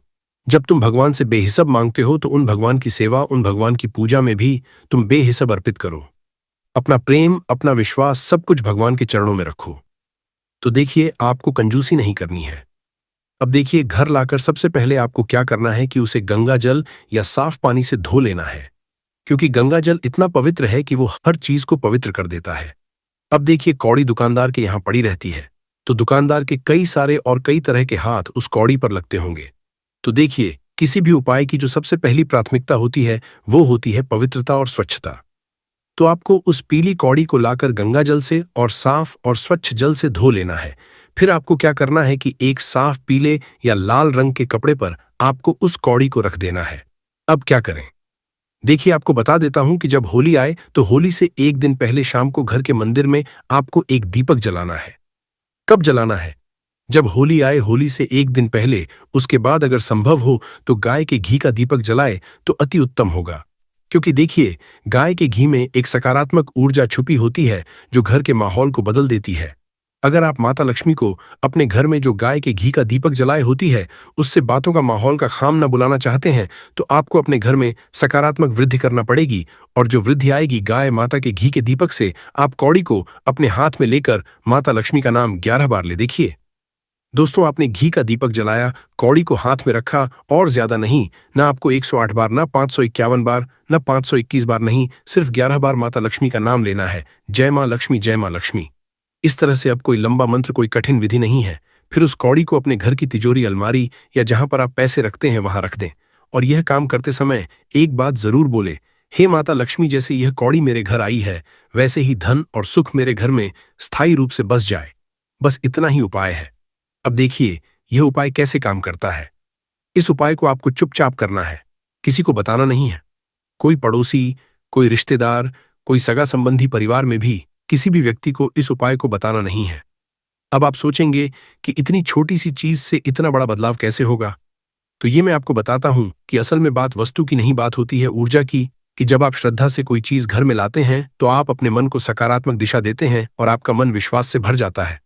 जब तुम भगवान से बेहिसाब मांगते हो तो उन भगवान की सेवा, उन भगवान की पूजा में भी तुम बेहिसाब अर्पित करो। अपना प्रेम, अपना विश्वास, सब कुछ भगवान के चरणों में रखो। तो देखिए, आपको कंजूसी नहीं करनी है। अब देखिए, घर लाकर सबसे पहले आपको क्या करना है कि उसे गंगा जल या साफ पानी से धो लेना है, क्योंकि गंगा जल इतना पवित्र है कि वो हर चीज को पवित्र कर देता है। अब देखिए, कौड़ी दुकानदार के यहाँ पड़ी रहती है, तो दुकानदार के कई सारे और कई तरह के हाथ उस कौड़ी पर लगते होंगे। तो देखिए, किसी भी उपाय की जो सबसे पहली प्राथमिकता होती है, वो होती है पवित्रता और स्वच्छता। तो आपको उस पीली कौड़ी को लाकर गंगा जल से और साफ और स्वच्छ जल से धो लेना है। फिर आपको क्या करना है कि एक साफ पीले या लाल रंग के कपड़े पर आपको उस कौड़ी को रख देना है। अब क्या करें? देखिए, आपको बता देता हूं कि जब होली आए तो होली से एक दिन पहले शाम को घर के मंदिर में आपको एक दीपक जलाना है। कब जलाना है? जब होली आए होली से एक दिन पहले। उसके बाद अगर संभव हो तो गाय के घी का दीपक जलाए तो अति उत्तम होगा। क्योंकि देखिए, गाय के घी में एक सकारात्मक ऊर्जा छुपी होती है जो घर के माहौल को बदल देती है। अगर आप माता लक्ष्मी को अपने घर में जो गाय के घी का दीपक जलाए होती है उससे बातों का माहौल का खाम न बुलाना चाहते हैं तो आपको अपने घर में सकारात्मक वृद्धि करना पड़ेगी। और जो वृद्धि आएगी गाय माता के घी के दीपक से, आप कौड़ी को अपने हाथ में लेकर माता लक्ष्मी का नाम 11 बार ले देखिए। दोस्तों, आपने घी का दीपक जलाया, कौड़ी को हाथ में रखा और ज्यादा नहीं, ना आपको 108 बार, ना 551 बार, ना 521 बार नहीं, सिर्फ 11 बार माता लक्ष्मी का नाम लेना है। जय मां लक्ष्मी, जय मां लक्ष्मी। इस तरह से अब कोई लंबा मंत्र, कोई कठिन विधि नहीं है। फिर उस कौड़ी को अपने घर की तिजोरी, अलमारी या जहां पर आप पैसे रखते हैं वहां रख दें। और यह काम करते समय एक बात जरूर बोले, हे माता लक्ष्मी, जैसे यह कौड़ी मेरे घर आई है वैसे ही धन और सुख मेरे घर में स्थायी रूप से बस जाए। बस इतना ही उपाय है। अब देखिए, यह उपाय कैसे काम करता है। इस उपाय को आपको चुपचाप करना है, किसी को बताना नहीं है। कोई पड़ोसी, कोई रिश्तेदार, कोई सगा संबंधी, परिवार में भी किसी भी व्यक्ति को इस उपाय को बताना नहीं है। अब आप सोचेंगे कि इतनी छोटी सी चीज से इतना बड़ा बदलाव कैसे होगा? तो ये मैं आपको बताता हूं कि असल में बात वस्तु की नहीं, बात होती है ऊर्जा की। कि जब आप श्रद्धा से कोई चीज घर में लाते हैं तो आप अपने मन को सकारात्मक दिशा देते हैं और आपका मन विश्वास से भर जाता है।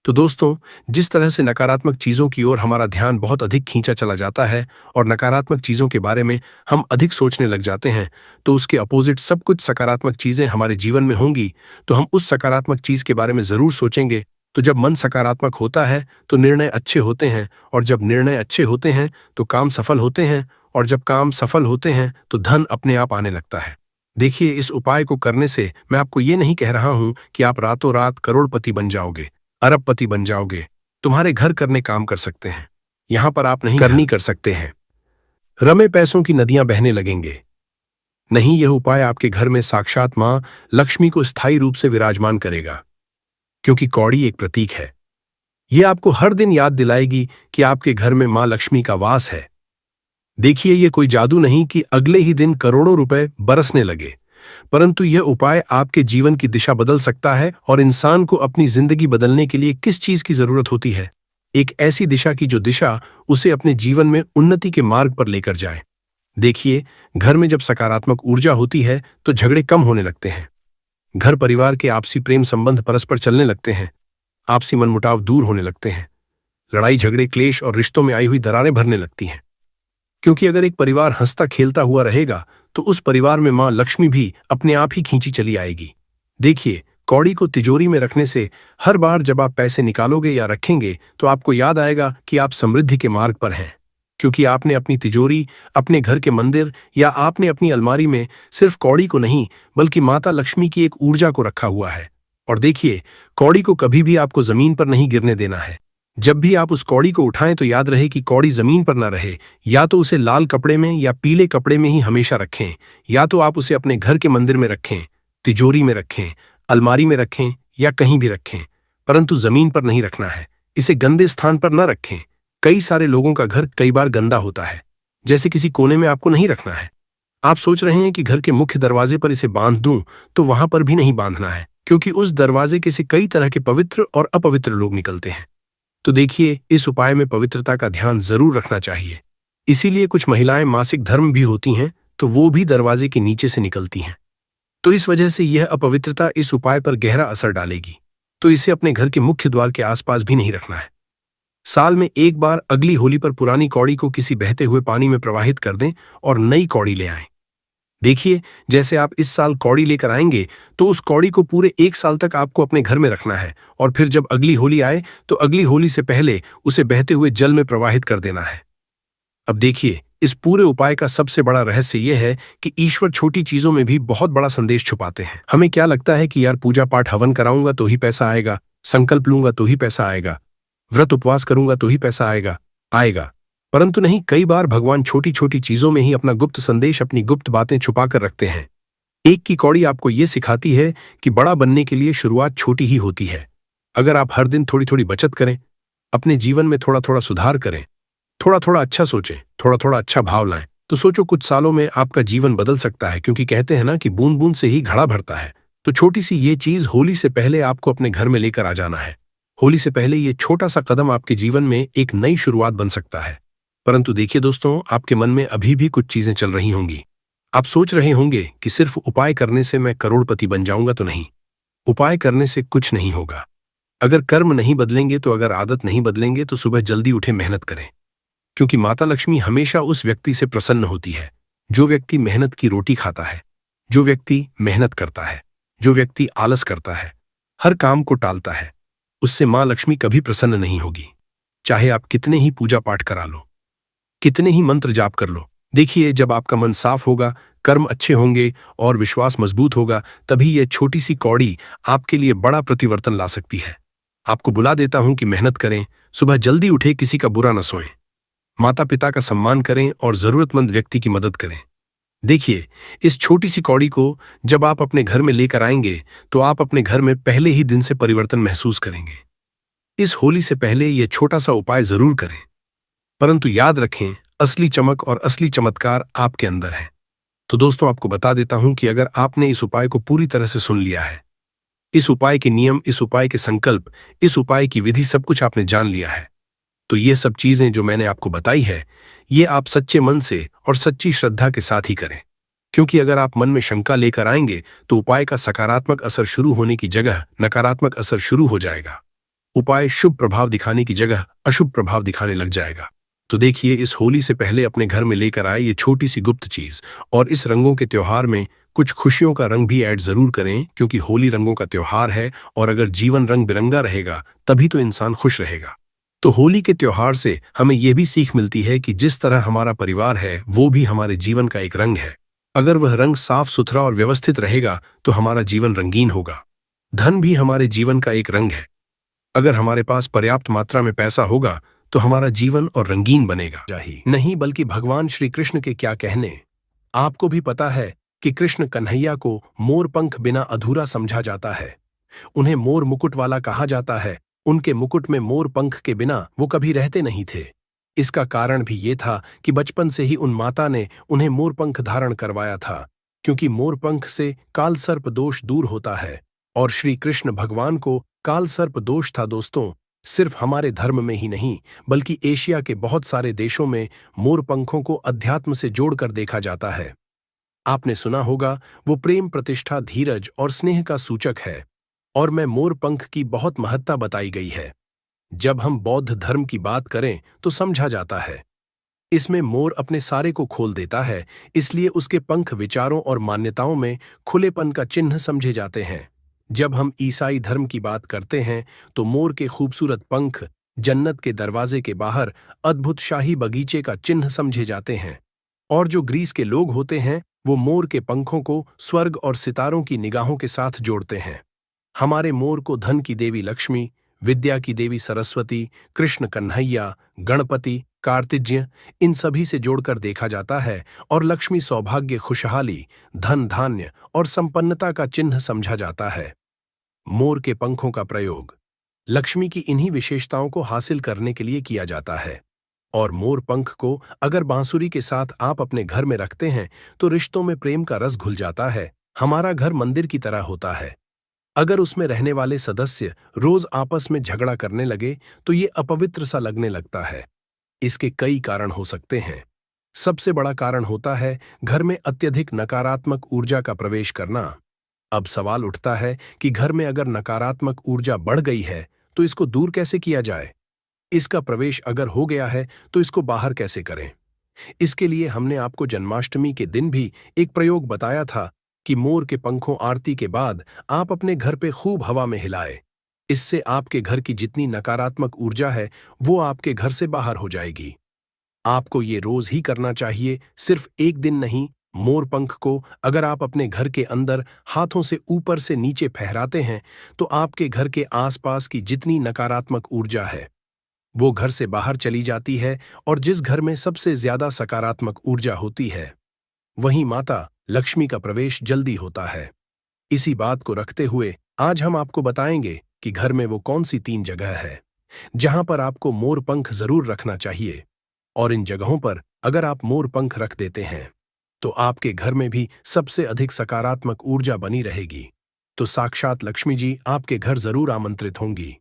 तो दोस्तों, जिस तरह से नकारात्मक चीजों की ओर हमारा ध्यान बहुत अधिक खींचा चला जाता है और नकारात्मक चीजों के बारे में हम अधिक सोचने लग जाते हैं, तो उसके अपोजिट सब कुछ सकारात्मक चीजें हमारे जीवन में होंगी तो हम उस सकारात्मक चीज के बारे में जरूर सोचेंगे। तो जब मन सकारात्मक होता है तो निर्णय अच्छे होते हैं, और जब निर्णय अच्छे होते हैं तो काम सफल होते हैं, और जब काम सफल होते हैं तो धन अपने आप आने लगता है। देखिए, इस उपाय को करने से मैं आपको ये नहीं कह रहा हूं कि आप रातों रात करोड़पति बन जाओगे, अरबपति बन जाओगे। तुम्हारे घर करने काम कर सकते हैं, यहां पर आप नहीं करनी कर सकते हैं। रमे पैसों की नदियां बहने लगेंगे। नहीं, यह उपाय आपके घर में साक्षात मां लक्ष्मी को स्थायी रूप से विराजमान करेगा। क्योंकि कौड़ी एक प्रतीक है, यह आपको हर दिन याद दिलाएगी कि आपके घर में मां लक्ष्मी का वास है। देखिए, यह कोई जादू नहीं कि अगले ही दिन करोड़ों रुपए बरसने लगे, परंतु यह उपाय आपके जीवन की दिशा बदल सकता है। और इंसान को अपनी जिंदगी बदलने के लिए किस चीज की जरूरत होती है? एक ऐसी दिशा की जो दिशा उसे अपने जीवन में उन्नति के मार्ग पर लेकर जाए। देखिए, घर में जब सकारात्मक ऊर्जा होती है तो झगड़े कम होने लगते हैं। घर परिवार के आपसी प्रेम संबंध परस्पर चलने लगते हैं। आपसी मनमुटाव दूर होने लगते हैं। लड़ाई झगड़े, क्लेश और रिश्तों में आई हुई दरारें भरने लगती हैं। क्योंकि अगर एक परिवार हंसता खेलता हुआ रहेगा तो उस परिवार में मां लक्ष्मी भी अपने आप ही खींची चली आएगी। देखिए, कौड़ी को तिजोरी में रखने से हर बार जब आप पैसे निकालोगे या रखेंगे तो आपको याद आएगा कि आप समृद्धि के मार्ग पर हैं। क्योंकि आपने अपनी तिजोरी, अपने घर के मंदिर या आपने अपनी अलमारी में सिर्फ कौड़ी को नहीं बल्कि माता लक्ष्मी की एक ऊर्जा को रखा हुआ है। और देखिए, कौड़ी को कभी भी आपको जमीन पर नहीं गिरने देना है। जब भी आप उस कौड़ी को उठाएं तो याद रहे कि कौड़ी जमीन पर न रहे। या तो उसे लाल कपड़े में या पीले कपड़े में ही हमेशा रखें, या तो आप उसे अपने घर के मंदिर में रखें, तिजोरी में रखें, अलमारी में रखें या कहीं भी रखें, परंतु जमीन पर नहीं रखना है। इसे गंदे स्थान पर न रखें। कई सारे लोगों का घर कई बार गंदा होता है, जैसे किसी कोने में आपको नहीं रखना है। आप सोच रहे हैं कि घर के मुख्य दरवाजे पर इसे बांध दूं, तो वहां पर भी नहीं बांधना है, क्योंकि उस दरवाजे के से कई तरह के पवित्र और अपवित्र लोग निकलते हैं। तो देखिए, इस उपाय में पवित्रता का ध्यान जरूर रखना चाहिए। इसीलिए कुछ महिलाएं मासिक धर्म भी होती हैं तो वो भी दरवाजे के नीचे से निकलती हैं। तो इस वजह से यह अपवित्रता इस उपाय पर गहरा असर डालेगी। तो इसे अपने घर के मुख्य द्वार के आसपास भी नहीं रखना है। साल में एक बार अगली होली पर पुरानी कौड़ी को किसी बहते हुए पानी में प्रवाहित कर दें और नई कौड़ी ले आएं। देखिए, जैसे आप इस साल कौड़ी लेकर आएंगे तो उस कौड़ी को पूरे एक साल तक आपको अपने घर में रखना है, और फिर जब अगली होली आए तो अगली होली से पहले उसे बहते हुए जल में प्रवाहित कर देना है। अब देखिए, इस पूरे उपाय का सबसे बड़ा रहस्य यह है कि ईश्वर छोटी चीजों में भी बहुत बड़ा संदेश छुपाते हैं। हमें क्या लगता है कि यार पूजा पाठ हवन कराऊंगा तो ही पैसा आएगा, संकल्प लूंगा तो ही पैसा आएगा, व्रत उपवास करूंगा तो ही पैसा आएगा। परंतु नहीं, कई बार भगवान छोटी छोटी चीजों में ही अपना गुप्त संदेश, अपनी गुप्त बातें छुपा कर रखते हैं। एक की कौड़ी आपको यह सिखाती है कि बड़ा बनने के लिए शुरुआत छोटी ही होती है। अगर आप हर दिन थोड़ी थोड़ी बचत करें, अपने जीवन में थोड़ा थोड़ा सुधार करें, थोड़ा थोड़ा अच्छा सोचें, थोड़ा थोड़ा अच्छा भाव लाएं, तो सोचो कुछ सालों में आपका जीवन बदल सकता है, क्योंकि कहते हैं ना कि बूंद बूंद से ही घड़ा भरता है। तो छोटी सी ये चीज होली से पहले आपको अपने घर में लेकर आ जाना है। होली से पहले ये छोटा सा कदम आपके जीवन में एक नई शुरुआत बन सकता है। परंतु देखिए दोस्तों, आपके मन में अभी भी कुछ चीजें चल रही होंगी। आप सोच रहे होंगे कि सिर्फ उपाय करने से मैं करोड़पति बन जाऊंगा। तो नहीं, उपाय करने से कुछ नहीं होगा। अगर कर्म नहीं बदलेंगे, तो अगर आदत नहीं बदलेंगे, तो सुबह जल्दी उठे, मेहनत करें। क्योंकि माता लक्ष्मी हमेशा उस व्यक्ति से प्रसन्न होती है जो व्यक्ति मेहनत की रोटी खाता है, जो व्यक्ति मेहनत करता है, जो व्यक्ति आलस करता है, हर काम को टालता है, उससे मां लक्ष्मी कभी प्रसन्न नहीं होगी। चाहे आप कितने ही पूजा पाठ करा लो, कितने ही मंत्र जाप कर लो, देखिए जब आपका मन साफ होगा, कर्म अच्छे होंगे और विश्वास मजबूत होगा, तभी यह छोटी सी कौड़ी आपके लिए बड़ा परिवर्तन ला सकती है। आपको बुला देता हूं कि मेहनत करें, सुबह जल्दी उठे, किसी का बुरा न सोएं, माता पिता का सम्मान करें और जरूरतमंद व्यक्ति की मदद करें। देखिए, इस छोटी सी कौड़ी को जब आप अपने घर में लेकर आएंगे, तो आप अपने घर में पहले ही दिन से परिवर्तन महसूस करेंगे। इस होली से पहले यह छोटा सा उपाय जरूर करें, परंतु याद रखें, असली चमक और असली चमत्कार आपके अंदर है। तो दोस्तों, आपको बता देता हूं कि अगर आपने इस उपाय को पूरी तरह से सुन लिया है, इस उपाय के नियम, इस उपाय के संकल्प, इस उपाय की विधि, सब कुछ आपने जान लिया है, तो ये सब चीजें जो मैंने आपको बताई है, ये आप सच्चे मन से और सच्ची श्रद्धा के साथ ही करें। क्योंकि अगर आप मन में शंका लेकर आएंगे, तो उपाय का सकारात्मक असर शुरू होने की जगह नकारात्मक असर शुरू हो जाएगा। उपाय शुभ प्रभाव दिखाने की जगह अशुभ प्रभाव दिखाने लग जाएगा। तो देखिए, इस होली से पहले अपने घर में लेकर आए ये छोटी सी गुप्त चीज, और इस रंगों के त्योहार में कुछ खुशियों का रंग भी ऐड जरूर करें, क्योंकि होली रंगों का त्योहार है, और अगर जीवन रंग बिरंगा रहेगा, तभी तो इंसान खुश रहेगा। तो होली के त्योहार से हमें यह भी सीख मिलती है कि जिस तरह हमारा परिवार है, वो भी हमारे जीवन का एक रंग है। अगर वह रंग साफ सुथरा और व्यवस्थित रहेगा, तो हमारा जीवन रंगीन होगा। धन भी हमारे जीवन का एक रंग है। अगर हमारे पास पर्याप्त मात्रा में पैसा होगा, तो हमारा जीवन और रंगीन बनेगा नहीं, बल्कि भगवान श्री कृष्ण के क्या कहने। आपको भी पता है कि कृष्ण कन्हैया को मोर पंख बिना अधूरा समझा जाता है। उन्हें मोर मुकुट वाला कहा जाता है। उनके मुकुट में मोर पंख के बिना वो कभी रहते नहीं थे। इसका कारण भी ये था कि बचपन से ही उन माता ने उन्हें मोर पंख धारण करवाया था, क्योंकि मोर पंख से काल सर्प दोष दूर होता है। और श्री कृष्ण भगवान को काल सर्प दोष था दोस्तों। सिर्फ हमारे धर्म में ही नहीं, बल्कि एशिया के बहुत सारे देशों में मोर पंखों को अध्यात्म से जोड़कर देखा जाता है। आपने सुना होगा, वो प्रेम, प्रतिष्ठा, धीरज और स्नेह का सूचक है। और मैं मोर पंख की बहुत महत्ता बताई गई है। जब हम बौद्ध धर्म की बात करें, तो समझा जाता है इसमें मोर अपने सारे को खोल देता है, इसलिए उसके पंख विचारों और मान्यताओं में खुलेपन का चिन्ह समझे जाते हैं। जब हम ईसाई धर्म की बात करते हैं, तो मोर के खूबसूरत पंख जन्नत के दरवाजे के बाहर अद्भुत शाही बगीचे का चिन्ह समझे जाते हैं। और जो ग्रीस के लोग होते हैं, वो मोर के पंखों को स्वर्ग और सितारों की निगाहों के साथ जोड़ते हैं। हमारे मोर को धन की देवी लक्ष्मी, विद्या की देवी सरस्वती, कृष्ण कन्हैया, गणपति, कार्तिज्ञ, इन सभी से जोड़कर देखा जाता है, और लक्ष्मी सौभाग्य, खुशहाली, धन धान्य और संपन्नता का चिन्ह समझा जाता है। मोर के पंखों का प्रयोग लक्ष्मी की इन्हीं विशेषताओं को हासिल करने के लिए किया जाता है। और मोर पंख को अगर बांसुरी के साथ आप अपने घर में रखते हैं, तो रिश्तों में प्रेम का रस घुल जाता है। हमारा घर मंदिर की तरह होता है। अगर उसमें रहने वाले सदस्य रोज आपस में झगड़ा करने लगे, तो ये अपवित्र सा लगने लगता है। इसके कई कारण हो सकते हैं। सबसे बड़ा कारण होता है घर में अत्यधिक नकारात्मक ऊर्जा का प्रवेश करना। अब सवाल उठता है कि घर में अगर नकारात्मक ऊर्जा बढ़ गई है, तो इसको दूर कैसे किया जाए। इसका प्रवेश अगर हो गया है, तो इसको बाहर कैसे करें। इसके लिए हमने आपको जन्माष्टमी के दिन भी एक प्रयोग बताया था कि मोर के पंखों आरती के बाद आप अपने घर पे खूब हवा में हिलाए। इससे आपके घर की जितनी नकारात्मक ऊर्जा है, वो आपके घर से बाहर हो जाएगी। आपको ये रोज ही करना चाहिए, सिर्फ एक दिन नहीं। मोर पंख को अगर आप अपने घर के अंदर हाथों से ऊपर से नीचे फहराते हैं, तो आपके घर के आसपास की जितनी नकारात्मक ऊर्जा है, वो घर से बाहर चली जाती है। और जिस घर में सबसे ज्यादा सकारात्मक ऊर्जा होती है, वहीं माता लक्ष्मी का प्रवेश जल्दी होता है। इसी बात को रखते हुए आज हम आपको बताएंगे कि घर में वो कौन सी 3 जगह है जहां पर आपको मोर पंख जरूर रखना चाहिए। और इन जगहों पर अगर आप मोर पंख रख देते हैं तो आपके घर में भी सबसे अधिक सकारात्मक ऊर्जा बनी रहेगी। तो साक्षात लक्ष्मी जी आपके घर जरूर आमंत्रित होंगी।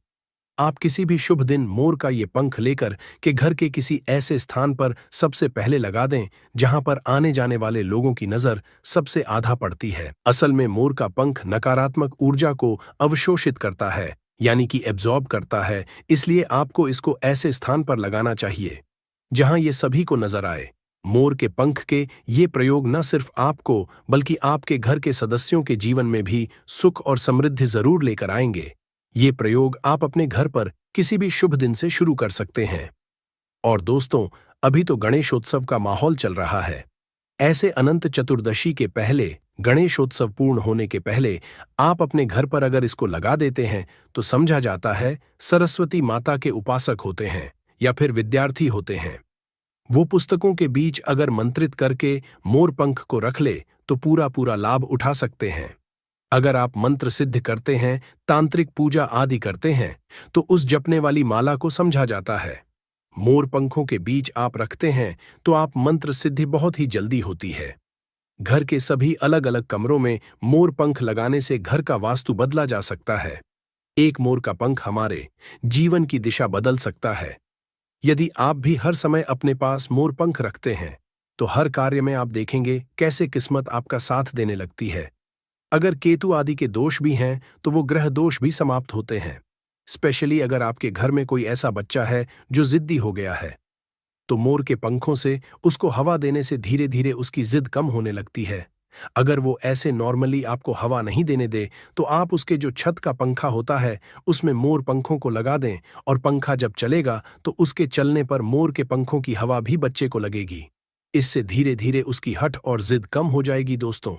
आप किसी भी शुभ दिन मोर का ये पंख लेकर के घर के किसी ऐसे स्थान पर सबसे पहले लगा दें जहां पर आने जाने वाले लोगों की नजर सबसे आधा पड़ती है। असल में मोर का पंख नकारात्मक ऊर्जा को अवशोषित करता है, यानी कि एब्जॉर्ब करता है, इसलिए आपको इसको ऐसे स्थान पर लगाना चाहिए जहां ये सभी को नजर आए। मोर के पंख के ये प्रयोग न सिर्फ आपको बल्कि आपके घर के सदस्यों के जीवन में भी सुख और समृद्धि जरूर लेकर आएंगे। ये प्रयोग आप अपने घर पर किसी भी शुभ दिन से शुरू कर सकते हैं। और दोस्तों, अभी तो गणेशोत्सव का माहौल चल रहा है। ऐसे अनंत चतुर्दशी के पहले, गणेशोत्सव पूर्ण होने के पहले आप अपने घर पर अगर इसको लगा देते हैं तो समझा जाता है सरस्वती माता के उपासक होते हैं या फिर विद्यार्थी होते हैं। वो पुस्तकों के बीच अगर मंत्रित करके मोर पंख को रख ले तो पूरा पूरा लाभ उठा सकते हैं। अगर आप मंत्र सिद्ध करते हैं, तांत्रिक पूजा आदि करते हैं, तो उस जपने वाली माला को समझा जाता है। मोर पंखों के बीच आप रखते हैं तो आप मंत्र सिद्धि बहुत ही जल्दी होती है। घर के सभी अलग अलग कमरों में मोर पंख लगाने से घर का वास्तु बदला जा सकता है। एक मोर का पंख हमारे जीवन की दिशा बदल सकता है। यदि आप भी हर समय अपने पास मोर पंख रखते हैं तो हर कार्य में आप देखेंगे कैसे किस्मत आपका साथ देने लगती है। अगर केतु आदि के दोष भी हैं तो वो ग्रह दोष भी समाप्त होते हैं। स्पेशली अगर आपके घर में कोई ऐसा बच्चा है जो जिद्दी हो गया है तो मोर के पंखों से उसको हवा देने से धीरे धीरे उसकी जिद कम होने लगती है। अगर वो ऐसे नॉर्मली आपको हवा नहीं देने दे तो आप उसके जो छत का पंखा होता है उसमें मोर पंखों को लगा दें और पंखा जब चलेगा तो उसके चलने पर मोर के पंखों की हवा भी बच्चे को लगेगी। इससे धीरे धीरे उसकी हठ और जिद कम हो जाएगी। दोस्तों,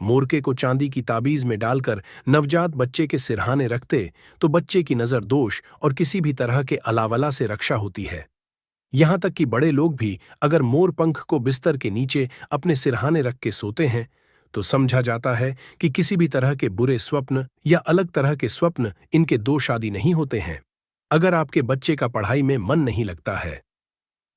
मोरके को चांदी की ताबीज में डालकर नवजात बच्चे के सिरहाने रखते तो बच्चे की नजर दोष और किसी भी तरह के अलावला से रक्षा होती है। यहां तक कि बड़े लोग भी अगर मोर पंख को बिस्तर के नीचे अपने सिरहाने रख के सोते हैं तो समझा जाता है कि किसी भी तरह के बुरे स्वप्न या अलग तरह के स्वप्न इनके दोष आदि नहीं होते हैं। अगर आपके बच्चे का पढ़ाई में मन नहीं लगता है,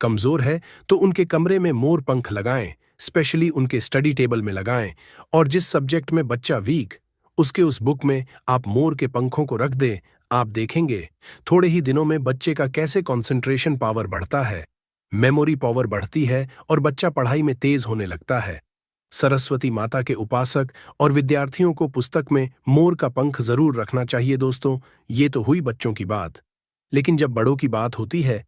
कमजोर है, तो उनके कमरे में मोर पंख लगाएं, स्पेशली उनके स्टडी टेबल में लगाएं, और जिस सब्जेक्ट में बच्चा वीक उसके उस बुक में आप मोर के पंखों को रख दें। आप देखेंगे थोड़े ही दिनों में बच्चे का कैसे कंसंट्रेशन पावर बढ़ता है, मेमोरी पावर बढ़ती है और बच्चा पढ़ाई में तेज होने लगता है। सरस्वती माता के उपासक और विद्यार्थियों को पुस्तक में मोर का पंख जरूर रखना चाहिए। दोस्तों, ये तो हुई बच्चों की बात, लेकिन जब बड़ों की बात होती है,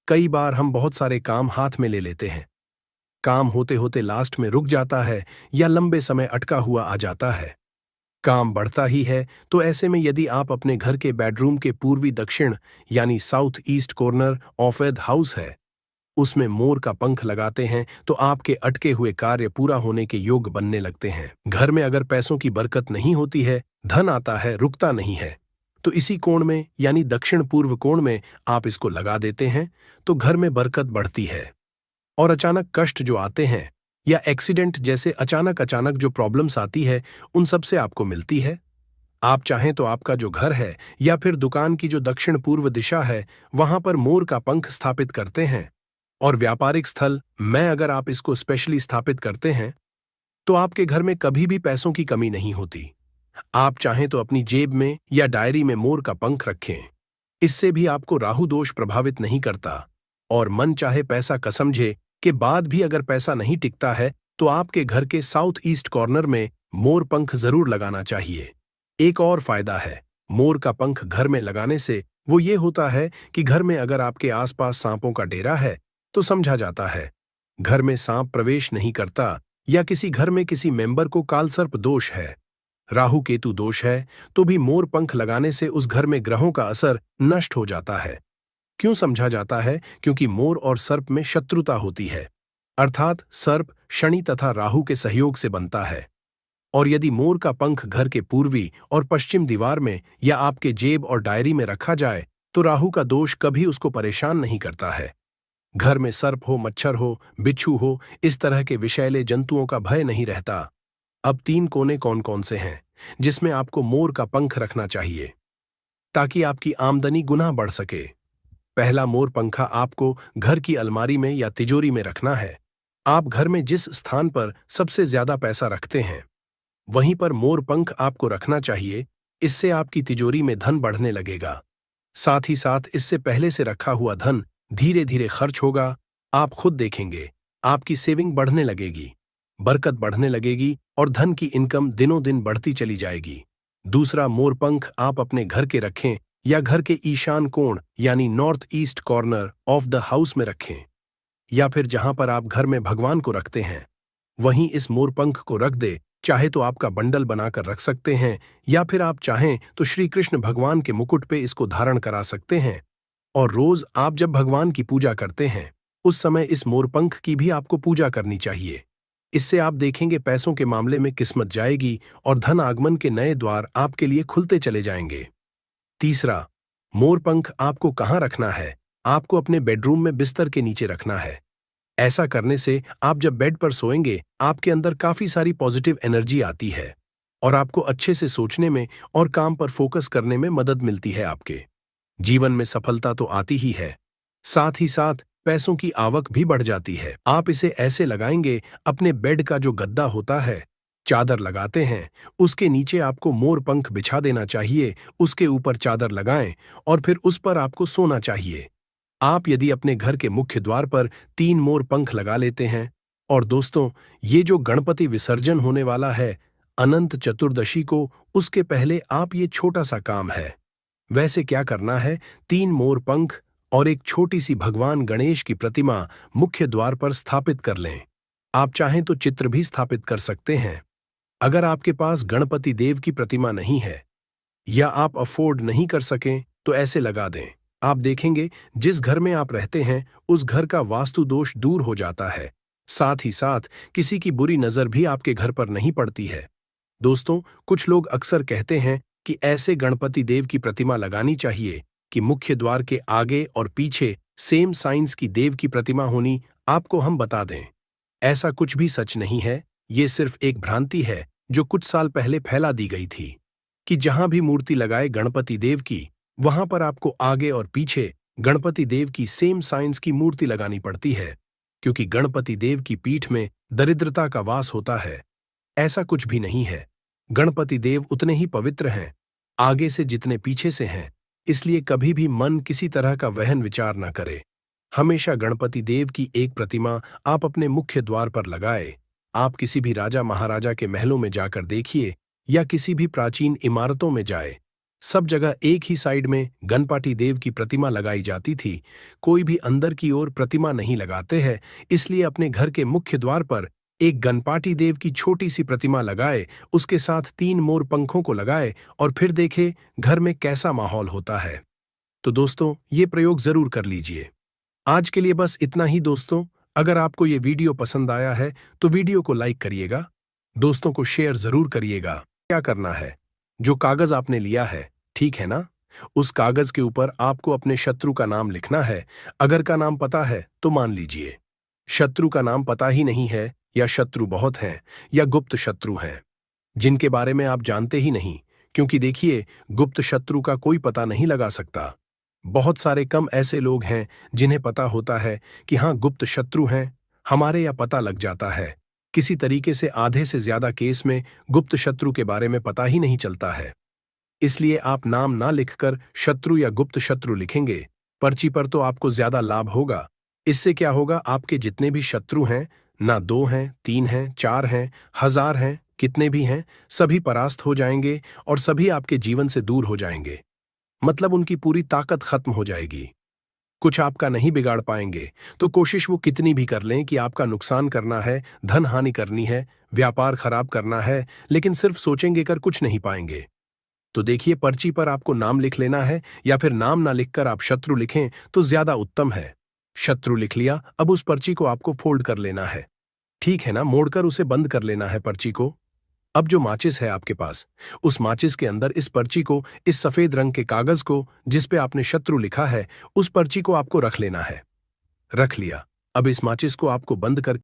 कई बार हम बहुत सारे काम हाथ में ले लेते हैं। काम होते होते लास्ट में रुक जाता है या लंबे समय अटका हुआ आ जाता है। काम बढ़ता ही है, तो ऐसे में यदि आप अपने घर के बेडरूम के पूर्वी दक्षिण यानी south east corner of the house है उसमें मोर का पंख लगाते हैं तो आपके अटके हुए कार्य पूरा होने के योग बनने लगते हैं। घर में अगर पैसों की बरकत नहीं होती है, धन आता है रुकता नहीं है, तो इसी कोण में यानी दक्षिण पूर्व कोण में आप इसको लगा देते हैं तो घर में बरकत बढ़ती है और अचानक कष्ट जो आते हैं या एक्सीडेंट जैसे अचानक जो प्रॉब्लम्स आती है उन सब से आपको मिलती है। आप चाहें तो आपका जो घर है या फिर दुकान की जो दक्षिण पूर्व दिशा है वहां पर मोर का पंख स्थापित करते हैं, और व्यापारिक स्थल में अगर आप इसको स्पेशली स्थापित करते हैं तो आपके घर में कभी भी पैसों की कमी नहीं होती। आप चाहें तो अपनी जेब में या डायरी में मोर का पंख रखें, इससे भी आपको राहु दोष प्रभावित नहीं करता, और मन चाहे पैसा कसमझे के बाद भी अगर पैसा नहीं टिकता है तो आपके घर के साउथ ईस्ट कॉर्नर में मोर पंख जरूर लगाना चाहिए। एक और फायदा है मोर का पंख घर में लगाने से, वो ये होता है कि घर में अगर आपके आसपास सांपों का डेरा है तो समझा जाता है घर में सांप प्रवेश नहीं करता, या किसी घर में किसी मेंबर को कालसर्प दोष है, राहु केतु दोष है, तो भी मोर पंख लगाने से उस घर में ग्रहों का असर नष्ट हो जाता है। क्यों समझा जाता है? क्योंकि मोर और सर्प में शत्रुता होती है, अर्थात सर्प शनि तथा राहु के सहयोग से बनता है। और यदि मोर का पंख घर के पूर्वी और पश्चिम दीवार में या आपके जेब और डायरी में रखा जाए तो राहु का दोष कभी उसको परेशान नहीं करता है। घर में सर्प हो, मच्छर हो, बिच्छू हो, इस तरह के विषैले जंतुओं का भय नहीं रहता। अब 3 कोने कौन कौन से हैं जिसमें आपको मोर का पंख रखना चाहिए ताकि आपकी आमदनी गुना बढ़ सके? पहला मोर पंखा आपको घर की अलमारी में या तिजोरी में रखना है। आप घर में जिस स्थान पर सबसे ज्यादा पैसा रखते हैं वहीं पर मोर पंख आपको रखना चाहिए। इससे आपकी तिजोरी में धन बढ़ने लगेगा। साथ ही साथ इससे पहले से रखा हुआ धन धीरे धीरे खर्च होगा। आप खुद देखेंगे आपकी सेविंग बढ़ने लगेगी, बरकत बढ़ने लगेगी और धन की इनकम दिनों दिन बढ़ती चली जाएगी। दूसरा मोर पंख आप अपने घर के रखें या घर के ईशान कोण यानी north east corner of the house में रखें, या फिर जहां पर आप घर में भगवान को रखते हैं वहीं इस मोर पंख को रख दे। चाहे तो आपका बंडल बनाकर रख सकते हैं या फिर आप चाहें तो श्री कृष्ण भगवान के मुकुट पे इसको धारण करा सकते हैं। और रोज आप जब भगवान की पूजा करते हैं उस समय इस मोरपंख की भी आपको पूजा करनी चाहिए। इससे आप देखेंगे पैसों के मामले में किस्मत जाएगी और धन आगमन के नए द्वार आपके लिए खुलते चले जाएंगे। तीसरा, मोरपंख आपको कहाँ रखना है? आपको अपने बेडरूम में बिस्तर के नीचे रखना है। ऐसा करने से आप जब बेड पर सोएंगे आपके अंदर काफी सारी पॉजिटिव एनर्जी आती है और आपको अच्छे से सोचने में और काम पर फोकस करने में मदद मिलती है। आपके जीवन में सफलता तो आती ही है, साथ ही साथ पैसों की आवक भी बढ़ जाती है। आप इसे ऐसे लगाएंगे, अपने बेड का जो गद्दा होता है, चादर लगाते हैं, उसके नीचे आपको मोर पंख बिछा देना चाहिए। उसके ऊपर चादर लगाएं और फिर उस पर आपको सोना चाहिए। आप यदि अपने घर के मुख्य द्वार पर 3 मोर पंख लगा लेते हैं, और दोस्तों ये जो गणपति विसर्जन होने वाला है अनंत चतुर्दशी को, उसके पहले आप ये छोटा सा काम है। वैसे क्या करना है, 3 मोर पंख और एक छोटी सी भगवान गणेश की प्रतिमा मुख्य द्वार पर स्थापित कर लें। आप चाहें तो चित्र भी स्थापित कर सकते हैं। अगर आपके पास गणपति देव की प्रतिमा नहीं है या आप अफोर्ड नहीं कर सकें तो ऐसे लगा दें। आप देखेंगे जिस घर में आप रहते हैं उस घर का वास्तु दोष दूर हो जाता है। साथ ही साथ किसी की बुरी नजर भी आपके घर पर नहीं पड़ती है। दोस्तों कुछ लोग अक्सर कहते हैं कि ऐसे गणपति देव की प्रतिमा लगानी चाहिए कि मुख्य द्वार के आगे और पीछे सेम साइंस की देव की प्रतिमा होनी। आपको हम बता दें, ऐसा कुछ भी सच नहीं है। ये सिर्फ एक भ्रांति है जो कुछ साल पहले फैला दी गई थी कि जहां भी मूर्ति लगाए गणपति देव की, वहां पर आपको आगे और पीछे गणपति देव की सेम साइंस की मूर्ति लगानी पड़ती है, क्योंकि गणपति देव की पीठ में दरिद्रता का वास होता है। ऐसा कुछ भी नहीं है। गणपति देव उतने ही पवित्र हैं आगे से जितने पीछे से हैं, इसलिए कभी भी मन किसी तरह का वहन विचार न करे। हमेशा गणपति देव की एक प्रतिमा आप अपने मुख्य द्वार पर लगाए। आप किसी भी राजा महाराजा के महलों में जाकर देखिए या किसी भी प्राचीन इमारतों में जाए, सब जगह एक ही साइड में गणपति देव की प्रतिमा लगाई जाती थी। कोई भी अंदर की ओर प्रतिमा नहीं लगाते हैं, इसलिए अपने घर के मुख्य द्वार पर एक गणपति देव की छोटी सी प्रतिमा लगाए, उसके साथ 3 मोर पंखों को लगाए और फिर देखे घर में कैसा माहौल होता है। तो दोस्तों ये प्रयोग जरूर कर लीजिए। आज के लिए बस इतना ही दोस्तों। अगर आपको ये वीडियो पसंद आया है तो वीडियो को लाइक करिएगा, दोस्तों को शेयर जरूर करिएगा। क्या करना है, जो कागज आपने लिया है, ठीक है ना, उस कागज के ऊपर आपको अपने शत्रु का नाम लिखना है। अगर का नाम पता है तो मान लीजिए, शत्रु का नाम पता ही नहीं है या शत्रु बहुत हैं या गुप्त शत्रु हैं जिनके बारे में आप जानते ही नहीं, क्योंकि देखिए गुप्त शत्रु का कोई पता नहीं लगा सकता। बहुत सारे कम ऐसे लोग हैं जिन्हें पता होता है कि हाँ गुप्त शत्रु हैं हमारे, या पता लग जाता है। किसी तरीके से आधे से ज्यादा केस में गुप्त शत्रु के बारे में पता ही नहीं चलता है। इसलिए आप नाम ना लिखकर शत्रु या गुप्त शत्रु लिखेंगे पर्ची पर तो आपको ज्यादा लाभ होगा। इससे क्या होगा, आपके जितने भी शत्रु हैं, ना 2 हैं, 3 हैं, 4 हैं, 1000 हैं, कितने भी हैं, सभी परास्त हो जाएंगे और सभी आपके जीवन से दूर हो जाएंगे। मतलब उनकी पूरी ताकत खत्म हो जाएगी। कुछ आपका नहीं बिगाड़ पाएंगे, तो कोशिश वो कितनी भी कर लें कि आपका नुकसान करना है, धन हानि करनी है, व्यापार खराब करना है, लेकिन सिर्फ सोचेंगे कर कुछ नहीं पाएंगे। तो देखिए पर्ची पर आपको नाम लिख लेना है, या फिर नाम ना लिखकर आप शत्रु लिखें तो ज्यादा उत्तम है। शत्रु लिख लिया, अब उस पर्ची को आपको फोल्ड कर लेना है, ठीक है ना, मोड़कर उसे बंद कर लेना है पर्ची को। अब जो माचिस है आपके पास, उस माचिस के अंदर इस पर्ची को, इस सफेद रंग के कागज को जिस पे आपने शत्रु लिखा है, उस पर्ची को आपको रख लेना है। रख लिया, अब इस माचिस को आपको बंद कर